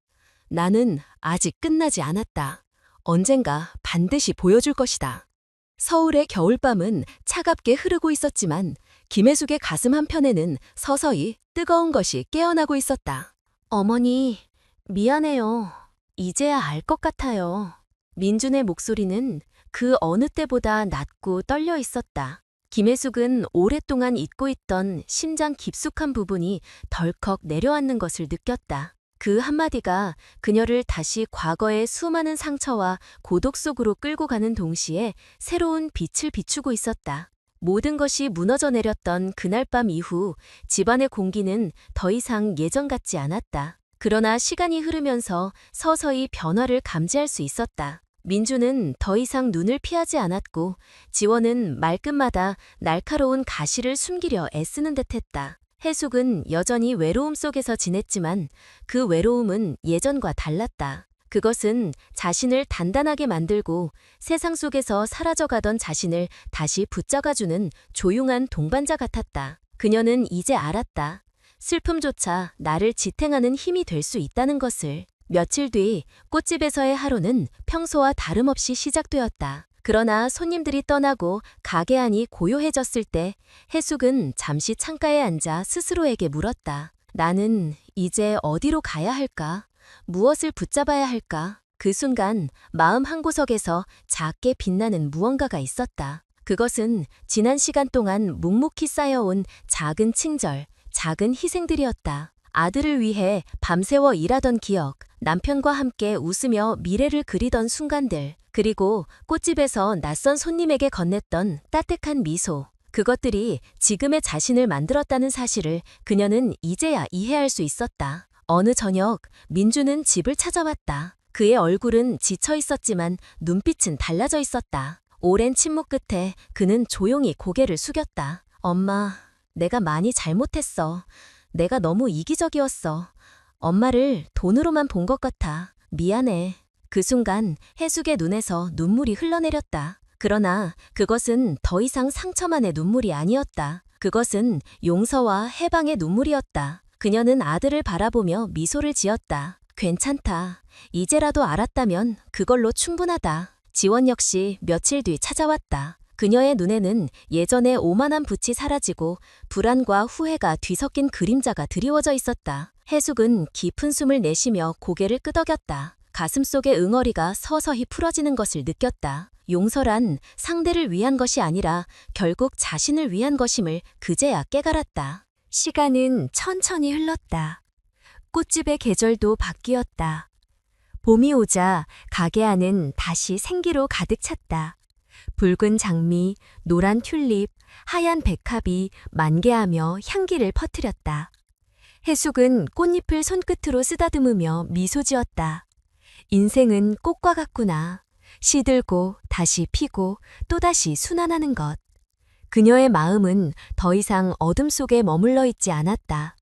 나는 아직 끝나지 않았다. 언젠가 반드시 보여줄 것이다. 서울의 겨울밤은 차갑게 흐르고 있었지만 김혜숙의 가슴 한편에는 서서히 뜨거운 것이 깨어나고 있었다. 어머니, 미안해요. 이제야 알 것 같아요. 민준의 목소리는 그 어느 때보다 낮고 떨려 있었다. 김혜숙은 오랫동안 잊고 있던 심장 깊숙한 부분이 덜컥 내려앉는 것을 느꼈다. 그 한마디가 그녀를 다시 과거의 수많은 상처와 고독 속으로 끌고 가는 동시에 새로운 빛을 비추고 있었다. 모든 것이 무너져 내렸던 그날 밤 이후 집안의 공기는 더 이상 예전 같지 않았다. 그러나 시간이 흐르면서 서서히 변화를 감지할 수 있었다. 민주는 더 이상 눈을 피하지 않았고 지원은 말끝마다 날카로운 가시를 숨기려 애쓰는 듯했다. 혜숙은 여전히 외로움 속에서 지냈지만 그 외로움은 예전과 달랐다. 그것은 자신을 단단하게 만들고 세상 속에서 사라져가던 자신을 다시 붙잡아주는 조용한 동반자 같았다. 그녀는 이제 알았다. 슬픔조차 나를 지탱하는 힘이 될 수 있다는 것을. 며칠 뒤 꽃집에서의 하루는 평소와 다름없이 시작되었다. 그러나 손님들이 떠나고 가게 안이 고요해졌을 때 혜숙은 잠시 창가에 앉아 스스로에게 물었다. 나는 이제 어디로 가야 할까? 무엇을 붙잡아야 할까? 그 순간 마음 한구석에서 작게 빛나는 무언가가 있었다. 그것은 지난 시간 동안 묵묵히 쌓여온 작은 칭절, 작은 희생들이었다. 아들을 위해 밤새워 일하던 기억, 남편과 함께 웃으며 미래를 그리던 순간들, 그리고 꽃집에서 낯선 손님에게 건넸던 따뜻한 미소. 그것들이 지금의 자신을 만들었다는 사실을 그녀는 이제야 이해할 수 있었다. 어느 저녁, 민주는 집을 찾아왔다. 그의 얼굴은 지쳐 있었지만 눈빛은 달라져 있었다. 오랜 침묵 끝에 그는 조용히 고개를 숙였다. 엄마, 내가 많이 잘못했어. 내가 너무 이기적이었어. 엄마를 돈으로만 본 것 같아. 미안해. 그 순간 혜숙의 눈에서 눈물이 흘러내렸다. 그러나 그것은 더 이상 상처만의 눈물이 아니었다. 그것은 용서와 해방의 눈물이었다. 그녀는 아들을 바라보며 미소를 지었다. 괜찮다. 이제라도 알았다면 그걸로 충분하다. 지원 역시 며칠 뒤 찾아왔다. 그녀의 눈에는 예전의 오만한 붓이 사라지고 불안과 후회가 뒤섞인 그림자가 드리워져 있었다. 혜숙은 깊은 숨을 내쉬며 고개를 끄덕였다. 가슴속의 응어리가 서서히 풀어지는 것을 느꼈다. 용서란 상대를 위한 것이 아니라 결국 자신을 위한 것임을 그제야 깨달았다. 시간은 천천히 흘렀다. 꽃집의 계절도 바뀌었다. 봄이 오자 가게 안은 다시 생기로 가득 찼다. 붉은 장미, 노란 튤립, 하얀 백합이 만개하며 향기를 퍼뜨렸다. 혜숙은 꽃잎을 손끝으로 쓰다듬으며 미소 지었다. 인생은 꽃과 같구나. 시들고 다시 피고 또다시 순환하는 것. 그녀의 마음은 더 이상 어둠 속에 머물러 있지 않았다.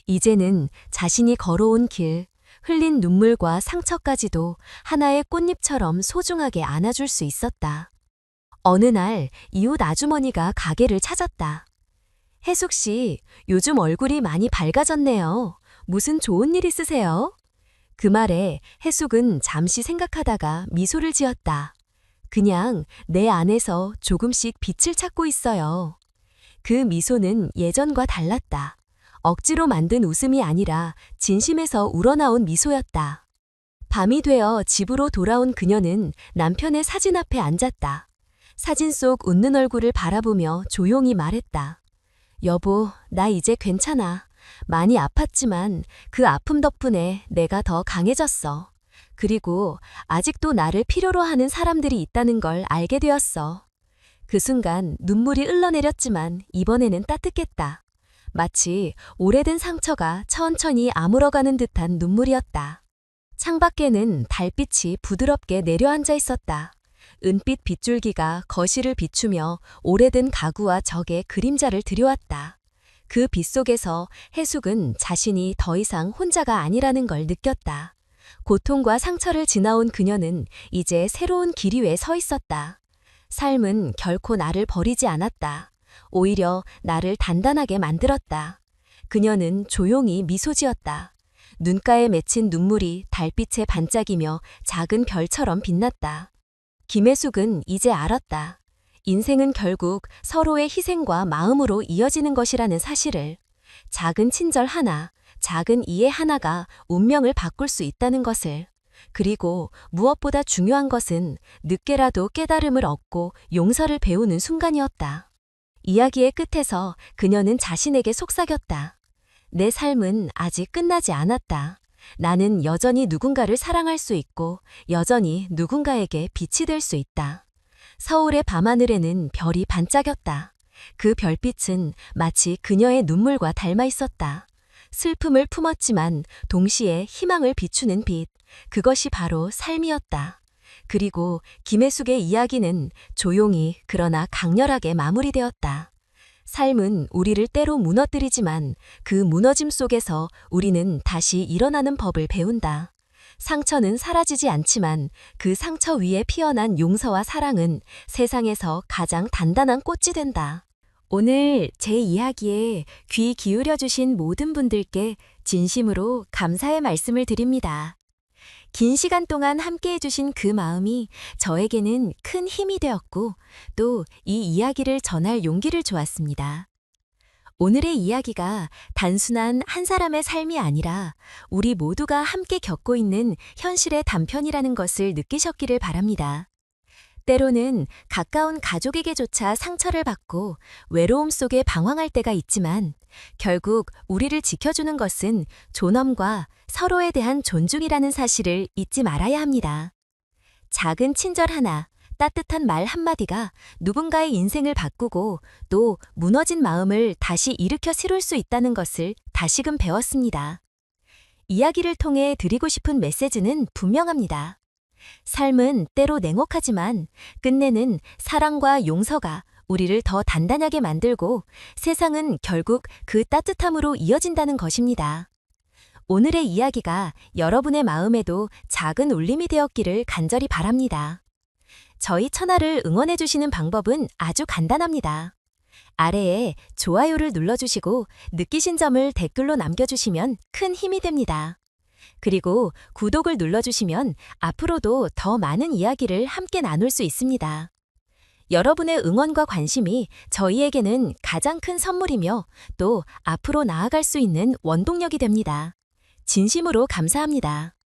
이제는 자신이 걸어온 길, 흘린 눈물과 상처까지도 하나의 꽃잎처럼 소중하게 안아줄 수 있었다. 어느 날 이웃 아주머니가 가게를 찾았다. 혜숙 씨, 요즘 얼굴이 많이 밝아졌네요. 무슨 좋은 일 있으세요? 그 말에 혜숙은 잠시 생각하다가 미소를 지었다. 그냥 내 안에서 조금씩 빛을 찾고 있어요. 그 미소는 예전과 달랐다. 억지로 만든 웃음이 아니라 진심에서 우러나온 미소였다. 밤이 되어 집으로 돌아온 그녀는 남편의 사진 앞에 앉았다. 사진 속 웃는 얼굴을 바라보며 조용히 말했다. 여보, 나 이제 괜찮아. 많이 아팠지만 그 아픔 덕분에 내가 더 강해졌어. 그리고 아직도 나를 필요로 하는 사람들이 있다는 걸 알게 되었어. 그 순간 눈물이 흘러내렸지만 이번에는 따뜻했다. 마치 오래된 상처가 천천히 아물어가는 듯한 눈물이었다. 창밖에는 달빛이 부드럽게 내려앉아 있었다. 은빛 빗줄기가 거실을 비추며 오래된 가구와 적의 그림자를 들여왔다. 그 빛 속에서 혜숙은 자신이 더 이상 혼자가 아니라는 걸 느꼈다. 고통과 상처를 지나온 그녀는 이제 새로운 길 위에 서 있었다. 삶은 결코 나를 버리지 않았다. 오히려 나를 단단하게 만들었다. 그녀는 조용히 미소 지었다. 눈가에 맺힌 눈물이 달빛에 반짝이며 작은 별처럼 빛났다. 김혜숙은 이제 알았다. 인생은 결국 서로의 희생과 마음으로 이어지는 것이라는 사실을. 작은 친절 하나, 작은 이해 하나가 운명을 바꿀 수 있다는 것을. 그리고 무엇보다 중요한 것은 늦게라도 깨달음을 얻고 용서를 배우는 순간이었다. 이야기의 끝에서 그녀는 자신에게 속삭였다. 내 삶은 아직 끝나지 않았다. 나는 여전히 누군가를 사랑할 수 있고 여전히 누군가에게 빛이 될 수 있다. 서울의 밤하늘에는 별이 반짝였다. 그 별빛은 마치 그녀의 눈물과 닮아 있었다. 슬픔을 품었지만 동시에 희망을 비추는 빛. 그것이 바로 삶이었다. 그리고 김혜숙의 이야기는 조용히 그러나 강렬하게 마무리되었다. 삶은 우리를 때로 무너뜨리지만 그 무너짐 속에서 우리는 다시 일어나는 법을 배운다. 상처는 사라지지 않지만 그 상처 위에 피어난 용서와 사랑은 세상에서 가장 단단한 꽃이 된다. 오늘 제 이야기에 귀 기울여 주신 모든 분들께 진심으로 감사의 말씀을 드립니다. 긴 시간 동안 함께 해주신 그 마음이 저에게는 큰 힘이 되었고 또 이 이야기를 전할 용기를 주었습니다. 오늘의 이야기가 단순한 한 사람의 삶이 아니라 우리 모두가 함께 겪고 있는 현실의 단편이라는 것을 느끼셨기를 바랍니다. 때로는 가까운 가족에게조차 상처를 받고 외로움 속에 방황할 때가 있지만 결국 우리를 지켜주는 것은 존엄과 서로에 대한 존중이라는 사실을 잊지 말아야 합니다. 작은 친절 하나, 따뜻한 말 한마디가 누군가의 인생을 바꾸고 또 무너진 마음을 다시 일으켜 세울 수 있다는 것을 다시금 배웠습니다. 이야기를 통해 드리고 싶은 메시지는 분명합니다. 삶은 때로 냉혹하지만 끝내는 사랑과 용서가 우리를 더 단단하게 만들고 세상은 결국 그 따뜻함으로 이어진다는 것입니다. 오늘의 이야기가 여러분의 마음에도 작은 울림이 되었기를 간절히 바랍니다. 저희 채널을 응원해주시는 방법은 아주 간단합니다. 아래에 좋아요를 눌러주시고 느끼신 점을 댓글로 남겨주시면 큰 힘이 됩니다. 그리고 구독을 눌러주시면 앞으로도 더 많은 이야기를 함께 나눌 수 있습니다. 여러분의 응원과 관심이 저희에게는 가장 큰 선물이며 또 앞으로 나아갈 수 있는 원동력이 됩니다. 진심으로 감사합니다.